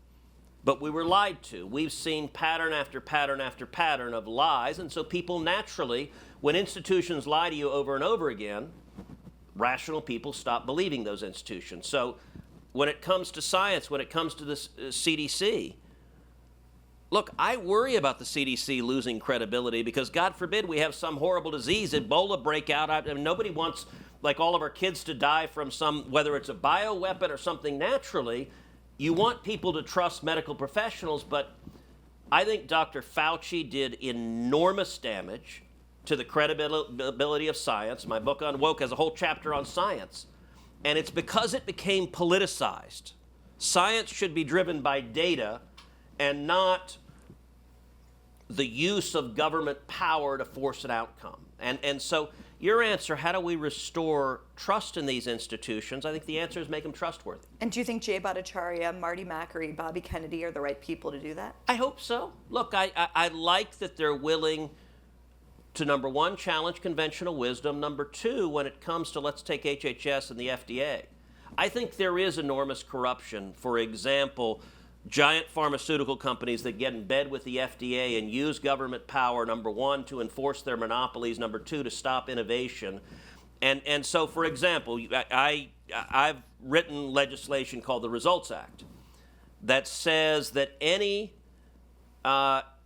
but we were lied to. We've seen pattern after pattern after pattern of lies, and so people naturally, when institutions lie to you over and over again, rational people stop believing those institutions. So when it comes to science, when it comes to the CDC, look, I worry about the CDC losing credibility because, God forbid, we have some horrible disease, Ebola breakout. I mean, nobody wants, like, all of our kids to die from whether it's a bioweapon or something naturally. You want people to trust medical professionals, but I think Dr. Fauci did enormous damage to the credibility of science. My book Unwoke has a whole chapter on science, and it's because it became politicized. Science should be driven by data and not the use of government power to force an outcome. And so your answer, how do we restore trust in these institutions? I think the answer is make them trustworthy. And do you think Jay Bhattacharya, Marty Makary, Bobby Kennedy are the right people to do that? I hope so. Look, I like that they're willing to, number one, challenge conventional wisdom. Number two, when it comes to, let's take HHS and the FDA, I think there is enormous corruption. For example, giant pharmaceutical companies that get in bed with the FDA and use government power, number one, to enforce their monopolies, number two, to stop innovation. And so, for example, I've written legislation called the Results Act that says that any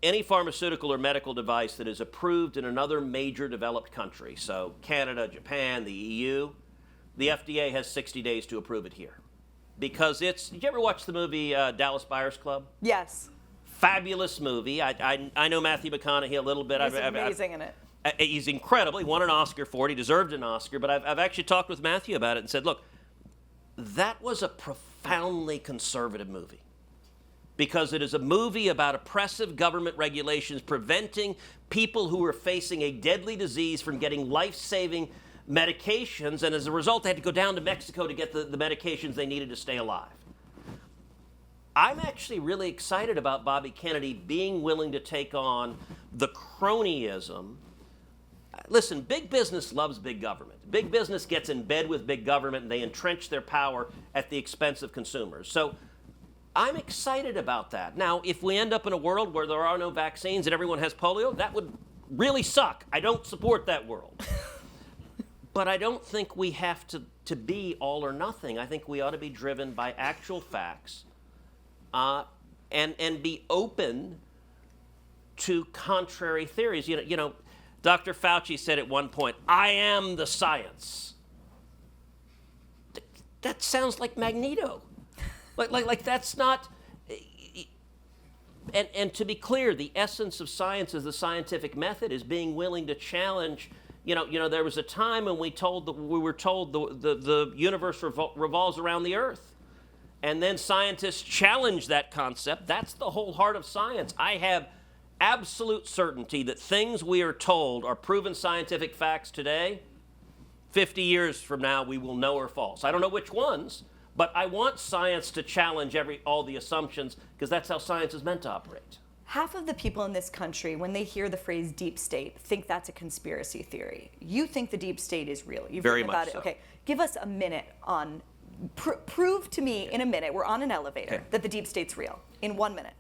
any pharmaceutical or medical device that is approved in another major developed country, so Canada, Japan, the EU, the FDA has 60 days to approve it here. Because did you ever watch the movie Dallas Buyers Club? Yes. Fabulous movie. I know Matthew McConaughey a little bit. He's amazing in it. He's incredible. He won an Oscar for it. He deserved an Oscar. But I've actually talked with Matthew about it and said, look, that was a profoundly conservative movie. Because it is a movie about oppressive government regulations preventing people who are facing a deadly disease from getting life-saving medications, and as a result, they had to go down to Mexico to get the medications they needed to stay alive. I'm actually really excited about Bobby Kennedy being willing to take on the cronyism. Listen, big business loves big government. Big business gets in bed with big government, and they entrench their power at the expense of consumers. So I'm excited about that. Now, if we end up in a world where there are no vaccines and everyone has polio, that would really suck. I don't support that world. But I don't think we have to be all or nothing. I think we ought to be driven by actual facts and be open to contrary theories. You know, Dr. Fauci said at one point, "I am the science." That sounds like Magneto. Like that's not. And to be clear, the essence of science is the scientific method, is being willing to challenge. You know, there was a time when we were told the universe revolves around the Earth. And then scientists challenged that concept. That's the whole heart of science. I have absolute certainty that things we are told are proven scientific facts today. 50 years from now, we will know are false. I don't know which ones, but I want science to challenge all the assumptions, because that's how science is meant to operate. Half of the people in this country, when they hear the phrase deep state, think that's a conspiracy theory. You think the deep state is real. You've Very written about much it. so. Okay, give us a minute on, prove to me in a minute, we're on an elevator, that the deep state's real, in 1 minute.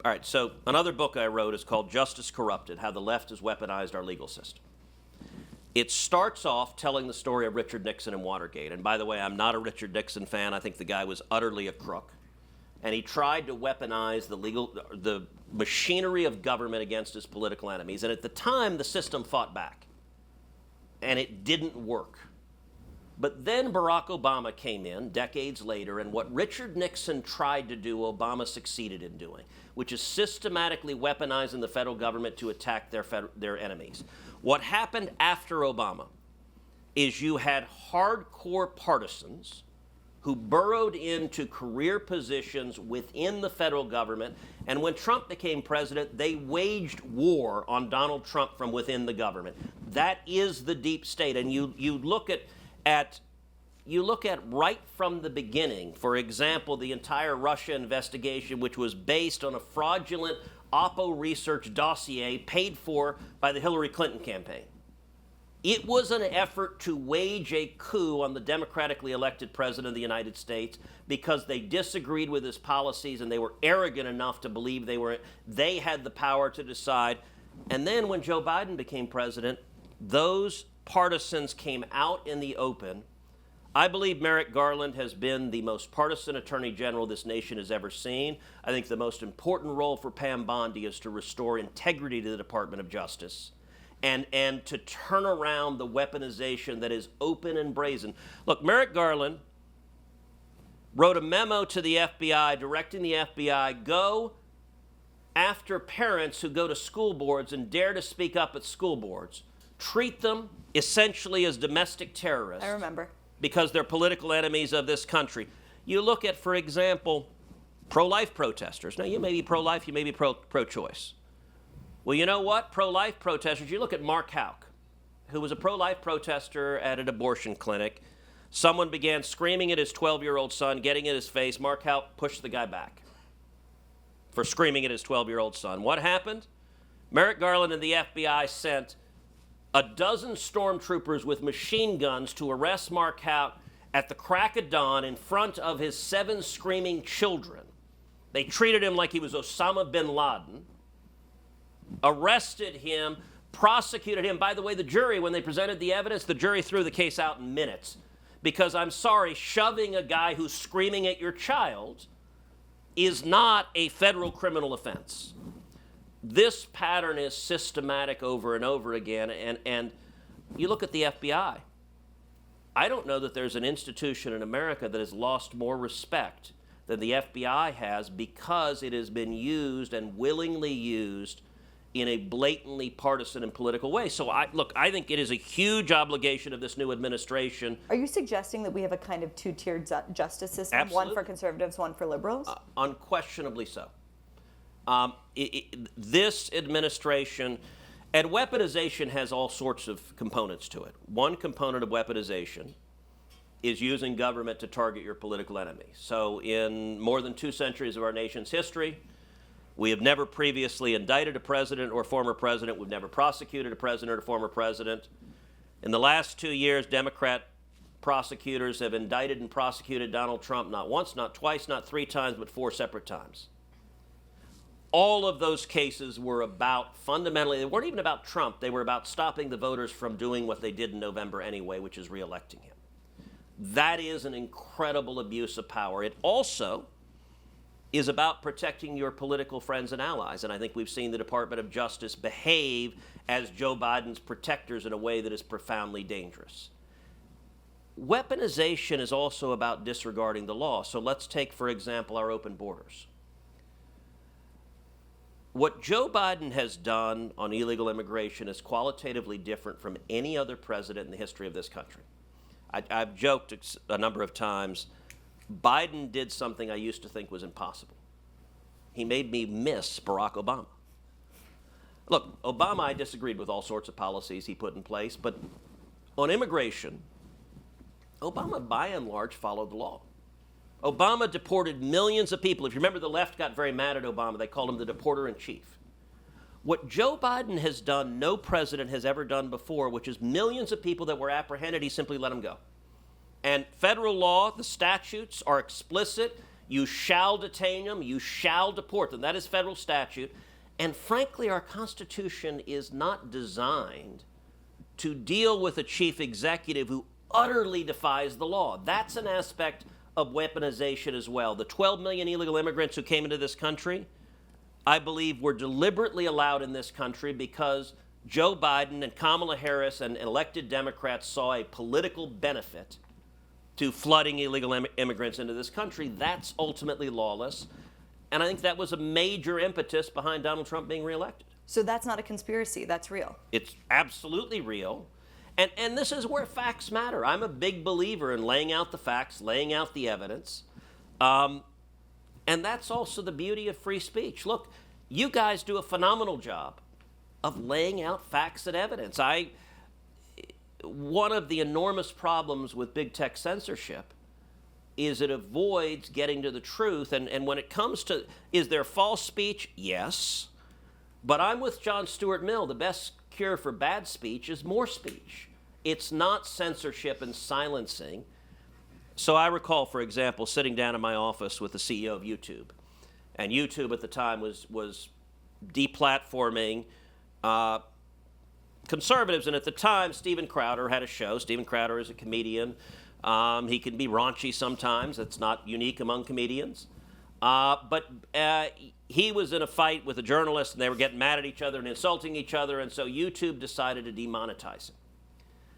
All right, so another book I wrote is called Justice Corrupted: How the Left Has Weaponized Our Legal System. It starts off telling the story of Richard Nixon and Watergate. And by the way, I'm not a Richard Nixon fan. I think the guy was utterly a crook. And he tried to weaponize the machinery of government against his political enemies. And at the time, the system fought back. And it didn't work. But then Barack Obama came in decades later, and what Richard Nixon tried to do, Obama succeeded in doing, which is systematically weaponizing the federal government to attack their enemies. What happened after Obama is you had hardcore partisans who burrowed into career positions within the federal government, and when Trump became president, they waged war on Donald Trump from within the government. That is the deep state, and you look at right from the beginning, for example, the entire Russia investigation, which was based on a fraudulent Oppo research dossier paid for by the Hillary Clinton campaign. It was an effort to wage a coup on the democratically elected president of the United States because they disagreed with his policies and they were arrogant enough to believe they had the power to decide. And then when Joe Biden became president, those partisans came out in the open. I believe Merrick Garland has been the most partisan attorney general this nation has ever seen. I think the most important role for Pam Bondi is to restore integrity to the Department of Justice and to turn around the weaponization that is open and brazen. Look, Merrick Garland wrote a memo to the FBI directing the FBI, go after parents who go to school boards and dare to speak up at school boards. Treat them essentially as domestic terrorists. I remember. Because they're political enemies of this country. You look at, for example, pro-life protesters. Now, you may be pro-life, you may be pro-choice. Well, you know what? Pro-life protesters, you look at Mark Houck, who was a pro-life protester at an abortion clinic. Someone began screaming at his 12-year-old son, getting in his face. Mark Houck pushed the guy back for screaming at his 12-year-old son. What happened? Merrick Garland and the FBI sent a dozen stormtroopers with machine guns to arrest Mark Houck at the crack of dawn in front of his 7 screaming children. They treated him like he was Osama bin Laden, arrested him, prosecuted him. By the way, the jury, when they presented the evidence, the jury threw the case out in minutes. Because I'm sorry, shoving a guy who's screaming at your child is not a federal criminal offense. This pattern is systematic over and over again, and you look at the FBI. I don't know that there's an institution in America that has lost more respect than the FBI has because it has been used and willingly used in a blatantly partisan and political way. So I think it is a huge obligation of this new administration. Are you suggesting that we have a kind of two-tiered justice system, Absolutely. one for conservatives, one for liberals? Unquestionably so. This administration, and weaponization has all sorts of components to it. One component of weaponization is using government to target your political enemy. So in more than 2 centuries of our nation's history, we have never previously indicted a president or former president. We've never prosecuted a president or former president. In the last 2 years, Democrat prosecutors have indicted and prosecuted Donald Trump not once, not twice, not 3 times, but 4 separate times. All of those cases were about, fundamentally, they weren't even about Trump. They were about stopping the voters from doing what they did in November anyway, which is reelecting him. That is an incredible abuse of power. It also is about protecting your political friends and allies. And I think we've seen the Department of Justice behave as Joe Biden's protectors in a way that is profoundly dangerous. Weaponization is also about disregarding the law. So let's take, for example, our open borders. What Joe Biden has done on illegal immigration is qualitatively different from any other president in the history of this country. I've joked a number of times, Biden did something I used to think was impossible. He made me miss Barack Obama. Look, Obama, I disagreed with all sorts of policies he put in place, but on immigration, Obama by and large followed the law. Obama deported millions of people. If you remember, the left got very mad at Obama. They called him the deporter-in-chief. What Joe Biden has done, no president has ever done before, which is millions of people that were apprehended, he simply let them go. And federal law, the statutes are explicit. You shall detain them. You shall deport them. That is federal statute. And frankly, our Constitution is not designed to deal with a chief executive who utterly defies the law. That's an aspect of weaponization as well. The 12 million illegal immigrants who came into this country, I believe, were deliberately allowed in this country because Joe Biden and Kamala Harris and elected Democrats saw a political benefit to flooding illegal immigrants into this country. That's ultimately lawless. And I think that was a major impetus behind Donald Trump being reelected. So that's not a conspiracy, that's real. It's absolutely real. And this is where facts matter. I'm a big believer in laying out the facts, laying out the evidence. And that's also the beauty of free speech. Look, you guys do a phenomenal job of laying out facts and evidence. One of the enormous problems with big tech censorship is it avoids getting to the truth. And when it comes to, is there false speech? Yes. But I'm with John Stuart Mill. The best cure for bad speech is more speech. It's not censorship and silencing. So I recall, for example, sitting down in my office with the CEO of YouTube. And YouTube at the time was deplatforming conservatives. And at the time, Steven Crowder had a show. Steven Crowder is a comedian. He can be raunchy sometimes. That's not unique among comedians. But he was in a fight with a journalist, and they were getting mad at each other and insulting each other, and so YouTube decided to demonetize him.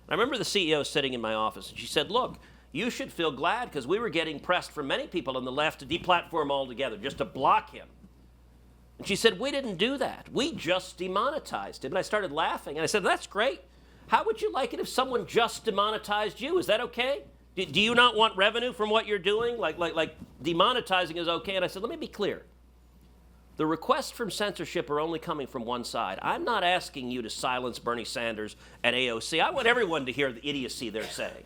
I remember the CEO sitting in my office, and she said, look, you should feel glad because we were getting pressed from many people on the left to deplatform altogether, just to block him. And she said, we didn't do that. We just demonetized him. And I started laughing, and I said, that's great. How would you like it if someone just demonetized you? Is that okay? Do you not want revenue from what you're doing? Like demonetizing is okay. And I said, let me be clear. The requests from censorship are only coming from one side. I'm not asking you to silence Bernie Sanders and AOC. I want everyone to hear the idiocy they're saying.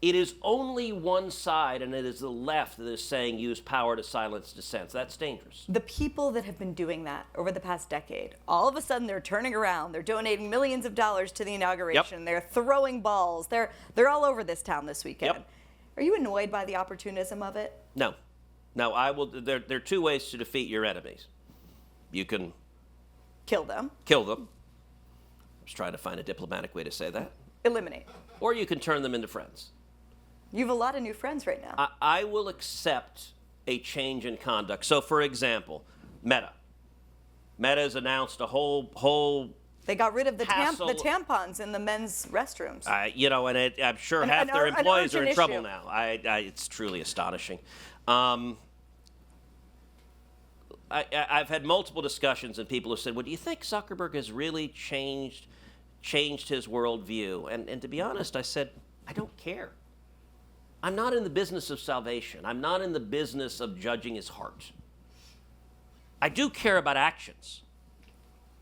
It is only one side, and it is the left that is saying use power to silence dissent. That's dangerous. The people that have been doing that over the past decade, all of a sudden they're turning around. They're donating millions of dollars to the inauguration. Yep. They're throwing balls. They're all over this town this weekend. Yep. Are you annoyed by the opportunism of it? No. No, I will. There are 2 ways to defeat your enemies. You can kill them. Kill them. I was trying to find a diplomatic way to say that. Eliminate. Or you can turn them into friends. You have a lot of new friends right now. I will accept a change in conduct. So, for example, Meta. Meta has announced a whole They got rid of the hassle. the tampons in the men's restrooms. And I'm sure half their employees are in trouble now. It's truly astonishing. I've had multiple discussions, and people have said, well, do you think Zuckerberg has really changed his worldview? And to be honest, I said, I don't care. I'm not in the business of salvation. I'm not in the business of judging his heart. I do care about actions.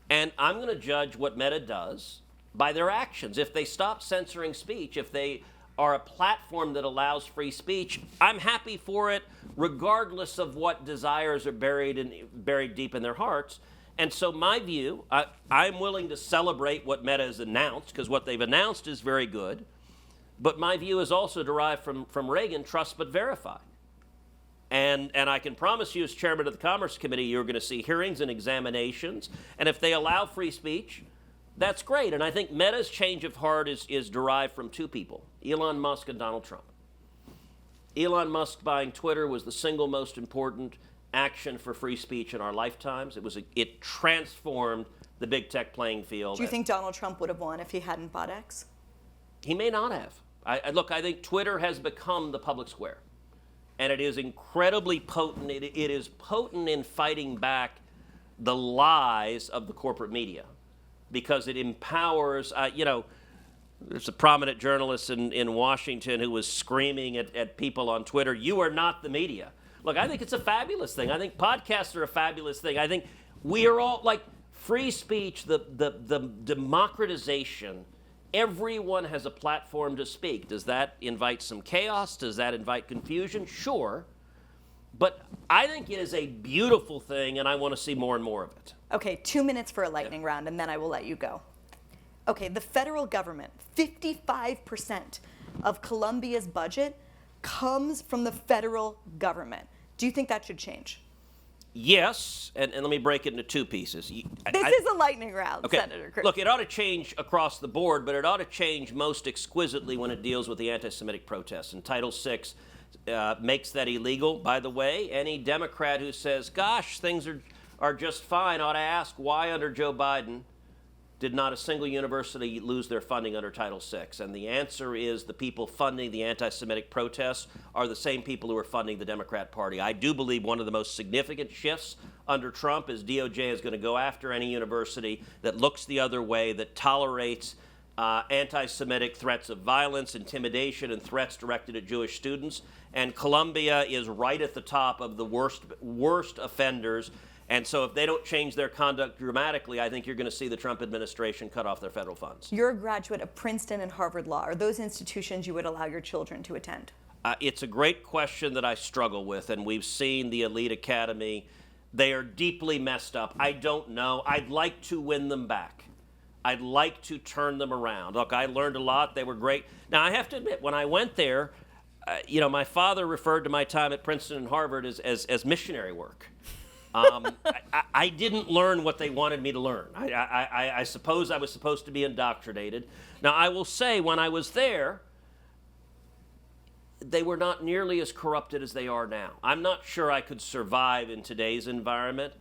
And I'm going to judge what Meta does by their actions. If they stop censoring speech, if they are a platform that allows free speech, I'm happy for it, regardless of what desires are buried deep in their hearts. And so my view, I'm willing to celebrate what Meta has announced, because what they've announced is very good. But my view is also derived from Reagan, trust but verify. And I can promise you, as chairman of the Commerce Committee, you're going to see hearings and examinations. And if they allow free speech, that's great. And I think Meta's change of heart is derived from two people, Elon Musk and Donald Trump. Elon Musk buying Twitter was the single most important action for free speech in our lifetimes. It transformed the big tech playing field. Do you think Donald Trump would have won if he hadn't bought X? He may not have. I think Twitter has become the public square. And it is incredibly potent. It is potent in fighting back the lies of the corporate media, because it empowers, there's a prominent journalist in Washington who was screaming at people on Twitter, "You are not the media." Look, I think it's a fabulous thing. I think podcasts are a fabulous thing. I think we are all, like, free speech, the democratization. Everyone has a platform to speak. Does that invite some chaos? Does that invite confusion? Sure. But I think it is a beautiful thing, and I want to see more and more of it. Okay, 2 minutes for a lightning round, and then I will let you go. Okay, the federal government, 55% of Colombia's budget comes from the federal government. Do you think that should change? Yes, and let me break it into two pieces. This is a lightning round, okay. Senator Cruz. Look, it ought to change across the board, but it ought to change most exquisitely when it deals with the anti-Semitic protests. And Title VI makes that illegal. By the way, any Democrat who says, gosh, things are just fine, ought to ask why under Joe Biden did not a single university lose their funding under Title VI? And the answer is the people funding the anti-Semitic protests are the same people who are funding the Democrat Party. I do believe one of the most significant shifts under Trump is DOJ is going to go after any university that looks the other way, that tolerates anti-Semitic threats of violence, intimidation, and threats directed at Jewish students. And Columbia is right at the top of the worst offenders. And so if they don't change their conduct dramatically, I think you're going to see the Trump administration cut off their federal funds. You're a graduate of Princeton and Harvard Law. Are those institutions you would allow your children to attend? It's a great question that I struggle with, and we've seen the elite academy. They are deeply messed up. I don't know. I'd like to win them back. I'd like to turn them around. Look, I learned a lot. They were great. Now, I have to admit, when I went there, my father referred to my time at Princeton and Harvard as missionary work. I didn't learn what they wanted me to learn. I suppose I was supposed to be indoctrinated. Now, I will say, when I was there, they were not nearly as corrupted as they are now. I'm not sure I could survive in today's environment.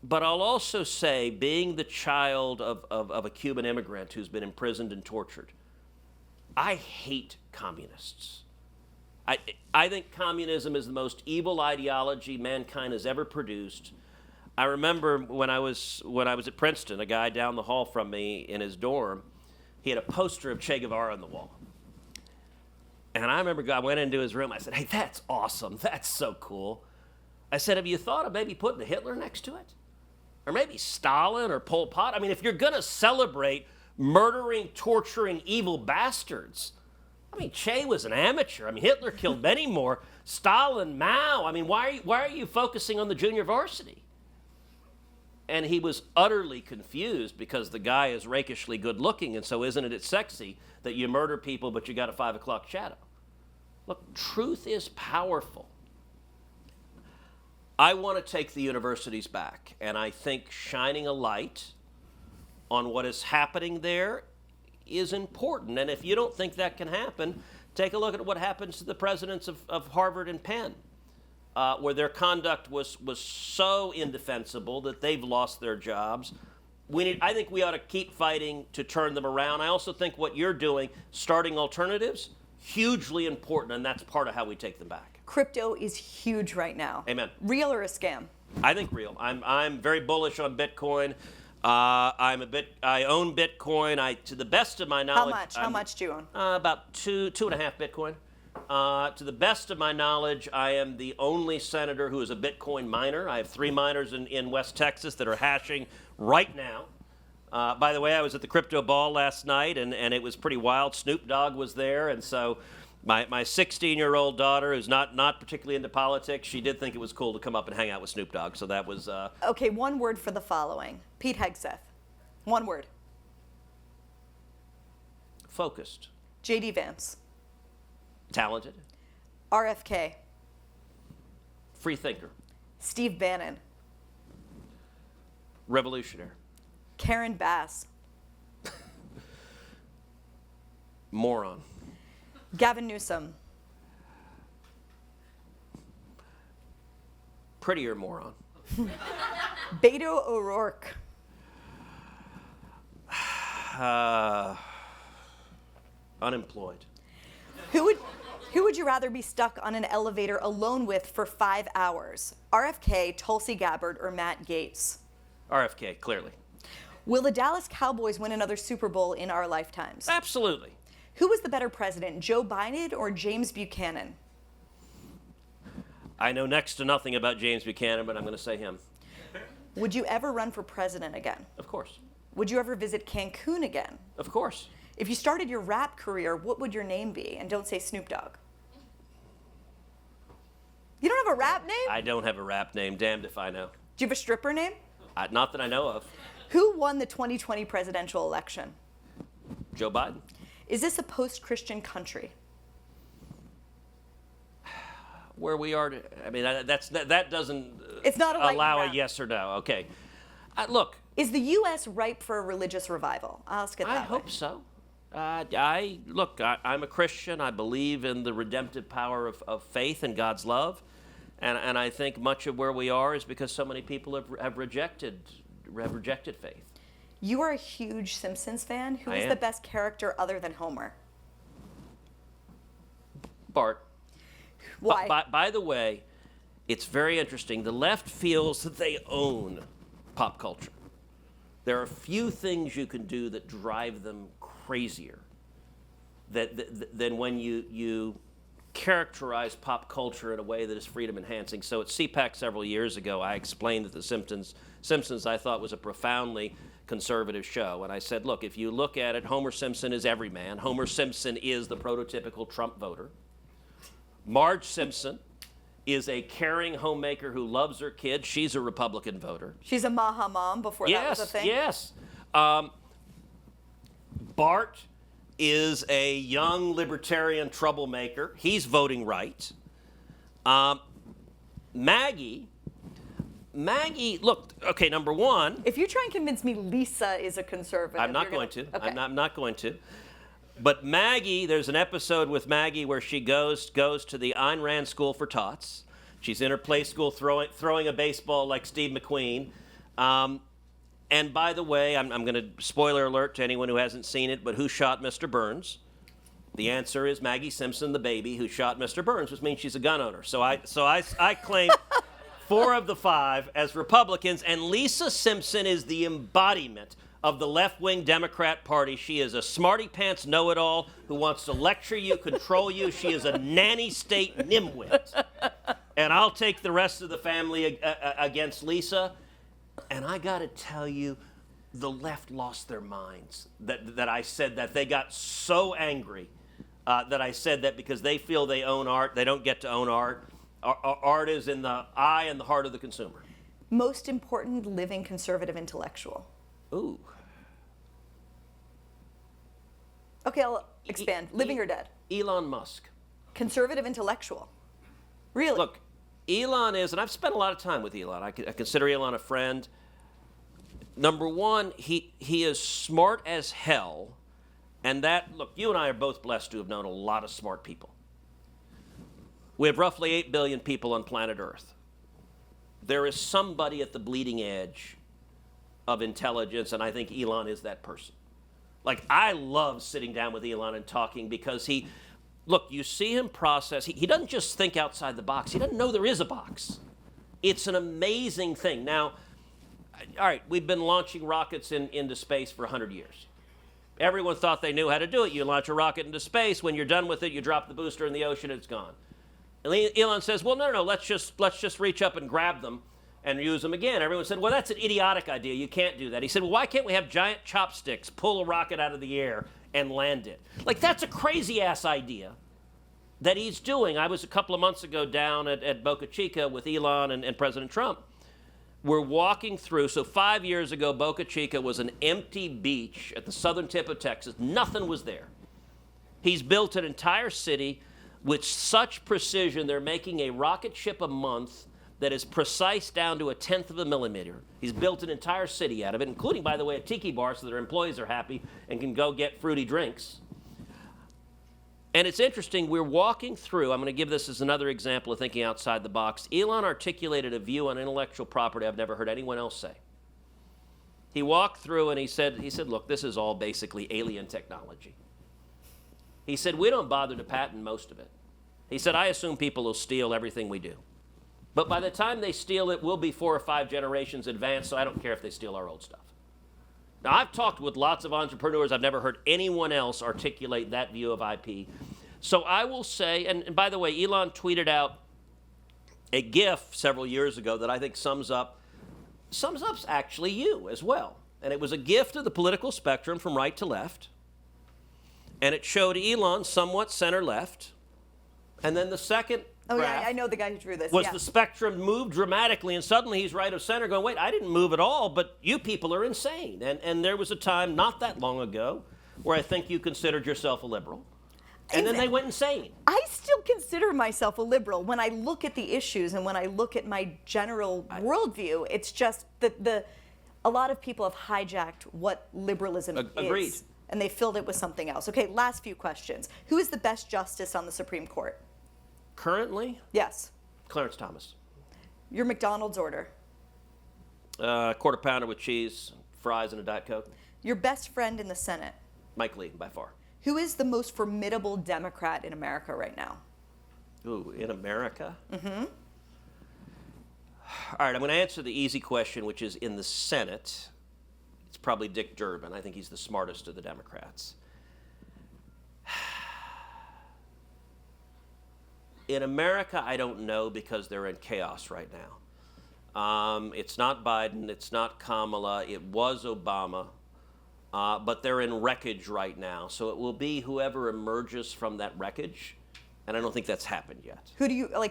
But I'll also say, being the child of a Cuban immigrant who's been imprisoned and tortured, I hate communists. I think communism is the most evil ideology mankind has ever produced. I remember when I was at Princeton, a guy down the hall from me in his dorm, he had a poster of Che Guevara on the wall. And I remember I went into his room. I said, "Hey, that's awesome. That's so cool." I said, "Have you thought of maybe putting the Hitler next to it? Or maybe Stalin or Pol Pot? I mean, if you're going to celebrate murdering, torturing, evil bastards, I mean, Che was an amateur. I mean, Hitler killed many more. Stalin, Mao. I mean, why are you focusing on the junior varsity?" And he was utterly confused because the guy is rakishly good looking, and so isn't it sexy that you murder people but you got a 5 o'clock shadow? Look, truth is powerful. I want to take the universities back, and I think shining a light on what is happening there is important. And if you don't think that can happen, take a look at what happens to the presidents of Harvard and Penn. where their conduct was so indefensible that they've lost their jobs. I think we ought to keep fighting to turn them around. I also think what you're doing, starting alternatives, hugely important, and that's part of how we take them back. Crypto is huge right now. Amen. Real or a scam? I think real. I'm very bullish on Bitcoin. I own Bitcoin. To the best of my knowledge, How much do you own? About two and a half Bitcoin. To the best of my knowledge, I am the only senator who is a Bitcoin miner. I have 3 miners in West Texas that are hashing right now. By the way, I was at the crypto ball last night, and it was pretty wild. Snoop Dogg was there, and so my 16-year-old daughter, who's not particularly into politics, she did think it was cool to come up and hang out with Snoop Dogg. So that was... Okay, one word for the following. Pete Hegseth. One word. Focused. J.D. Vance. Talented. RFK. Free thinker. Steve Bannon. Revolutionary. Karen Bass. Moron. Gavin Newsom. Prettier moron. Beto O'Rourke. Unemployed. Who would you rather be stuck on an elevator alone with for 5 hours? RFK, Tulsi Gabbard, or Matt Gaetz? RFK, clearly. Will the Dallas Cowboys win another Super Bowl in our lifetimes? Absolutely. Who was the better president, Joe Biden or James Buchanan? I know next to nothing about James Buchanan, but I'm going to say him. Would you ever run for president again? Of course. Would you ever visit Cancun again? Of course. If you started your rap career, what would your name be? And don't say Snoop Dogg. You don't have a rap name? I don't have a rap name. Damned if I know. Do you have a stripper name? Not that I know of. Who won the 2020 presidential election? Joe Biden. Is this a post-Christian country? Where we are, I mean, that doesn't It's not a allow right a yes or no. Okay. Look. Is the U.S. ripe for a religious revival? I'll ask it that way. I hope so. I'm a Christian. I believe in the redemptive power of faith and God's love. And I think much of where we are is because so many people have rejected faith. You are a huge Simpsons fan. Who I is am. the best character other than Homer? Bart. Why? By the way, it's very interesting. The left feels that they own pop culture. There are few things you can do that drive them crazier than when you characterize pop culture in a way that is freedom enhancing. So at CPAC several years ago, I explained that the Simpsons I thought was a profoundly conservative show. And I said, look, if you look at it, Homer Simpson is every man. Homer Simpson is the prototypical Trump voter. Marge Simpson is a caring homemaker who loves her kids. She's a Republican voter. She's a Maha mom before that was a thing? Yes. Bart is a young libertarian troublemaker. He's voting right. Maggie, look, okay, number one. If you try and convince me Lisa is a conservative, I'm not going to. Okay. I'm not going to. But Maggie, there's an episode with Maggie where she goes to the Ayn Rand School for Tots. She's in her play school throwing a baseball like Steve McQueen. And by the way, I'm going to spoiler alert to anyone who hasn't seen it, but who shot Mr. Burns? The answer is Maggie Simpson, the baby, who shot Mr. Burns, which means she's a gun owner. So I claim 4 of the 5 as Republicans, and Lisa Simpson is the embodiment of the left-wing Democrat Party. She is a smarty-pants know-it-all who wants to lecture you, control you. She is a nanny state nimwit. And I'll take the rest of the family against Lisa. And I got to tell you, the left lost their minds that I said that. They got so angry that I said that because they feel they own art. They don't get to own art. Art is in the eye and the heart of the consumer. Most important living conservative intellectual. Ooh. Okay, I'll expand. Living or dead? Elon Musk. Conservative intellectual. Really? Look, Elon is, and I've spent a lot of time with Elon. I consider Elon a friend. Number one, he is smart as hell. And that, look, you and I are both blessed to have known a lot of smart people. We have roughly 8 billion people on planet Earth. There is somebody at the bleeding edge of intelligence, and I think Elon is that person. Like, I love sitting down with Elon and talking because look, you see him process. He doesn't just think outside the box. He doesn't know there is a box. It's an amazing thing. Now, all right, we've been launching rockets into space for 100 years. Everyone thought they knew how to do it. You launch a rocket into space. When you're done with it, you drop the booster in the ocean, it's gone. And Elon says, well, no, let's just reach up and grab them and use them again. Everyone said, well, that's an idiotic idea. You can't do that. He said, well, why can't we have giant chopsticks, pull a rocket out of the air, and land it? Like, that's a crazy-ass idea that he's doing. I was a couple of months ago down at Boca Chica with Elon and President Trump. We're walking through. So 5 years ago, Boca Chica was an empty beach at the southern tip of Texas. Nothing was there. He's built an entire city with such precision. They're making a rocket ship a month that is precise down to a tenth of a millimeter. He's built an entire city out of it, including, by the way, a tiki bar so their employees are happy and can go get fruity drinks. And it's interesting, we're walking through, I'm going to give this as another example of thinking outside the box. Elon articulated a view on intellectual property I've never heard anyone else say. He walked through and he said, look, this is all basically alien technology. He said, we don't bother to patent most of it. He said, I assume people will steal everything we do. But by the time they steal it, we'll be 4 or 5 generations advanced, so I don't care if they steal our old stuff. Now, I've talked with lots of entrepreneurs. I've never heard anyone else articulate that view of IP. So I will say, and by the way, Elon tweeted out a GIF several years ago that I think sums up actually you as well. And it was a GIF to the political spectrum from right to left. And it showed Elon somewhat center-left. And then the second graph, yeah, I know the guy who drew this. was the spectrum moved dramatically, and suddenly he's right of center going, wait, I didn't move at all, but you people are insane. And there was a time not that long ago where I think you considered yourself a liberal. And then they went insane. I still consider myself a liberal. When I look at the issues and when I look at my general worldview, it's just that a lot of people have hijacked what liberalism Agreed. is. And they filled it with something else. Okay, last few questions. Who is the best justice on the Supreme Court? Currently? Yes. Clarence Thomas. Your McDonald's order? Quarter pounder with cheese, fries, and a Diet Coke. Your best friend in the Senate? Mike Lee, by far. Who is the most formidable Democrat in America right now? Ooh, in America? Mm-hmm. All right, I'm going to answer the easy question, which is in the Senate. It's probably Dick Durbin. I think he's the smartest of the Democrats. In America, I don't know because they're in chaos right now. It's not Biden. It's not Kamala. It was Obama. But they're in wreckage right now. So it will be whoever emerges from that wreckage. And I don't think that's happened yet.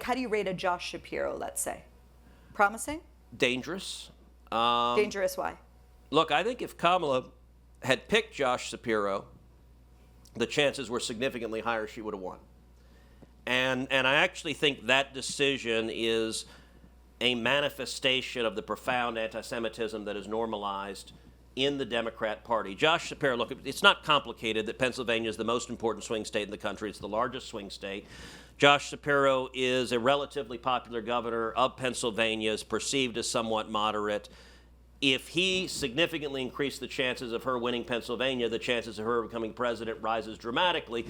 How do you rate a Josh Shapiro, let's say? Promising? Dangerous. Dangerous, why? Look, I think if Kamala had picked Josh Shapiro, the chances were significantly higher she would have won. And I actually think that decision is a manifestation of the profound anti-Semitism that is normalized in the Democrat Party. Josh Shapiro, look, it's not complicated that Pennsylvania is the most important swing state in the country. It's the largest swing state. Josh Shapiro is a relatively popular governor of Pennsylvania, is perceived as somewhat moderate. If he significantly increased the chances of her winning Pennsylvania, the chances of her becoming president rises dramatically.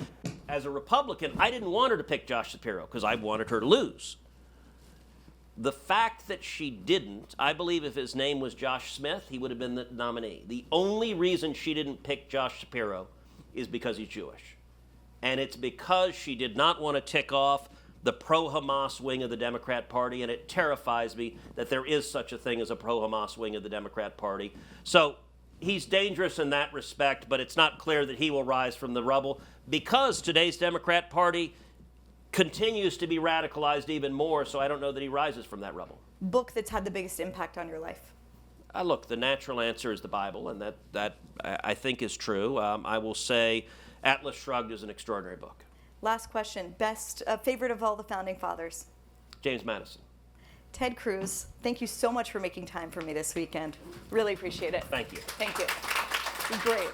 As a Republican, I didn't want her to pick Josh Shapiro because I wanted her to lose. The fact that she didn't, I believe if his name was Josh Smith, he would have been the nominee. The only reason she didn't pick Josh Shapiro is because he's Jewish. And it's because she did not want to tick off the pro-Hamas wing of the Democrat Party, and it terrifies me that there is such a thing as a pro-Hamas wing of the Democrat Party. So he's dangerous in that respect, but it's not clear that he will rise from the rubble because today's Democrat Party continues to be radicalized even more, so I don't know that he rises from that rubble. Book that's had the biggest impact on your life? Look, the natural answer is the Bible, and that I think is true. I will say Atlas Shrugged is an extraordinary book. Last question. Best favorite of all the founding fathers? James Madison. Ted Cruz, thank you so much for making time for me this weekend. Really appreciate it. Thank you. Thank you. It was great.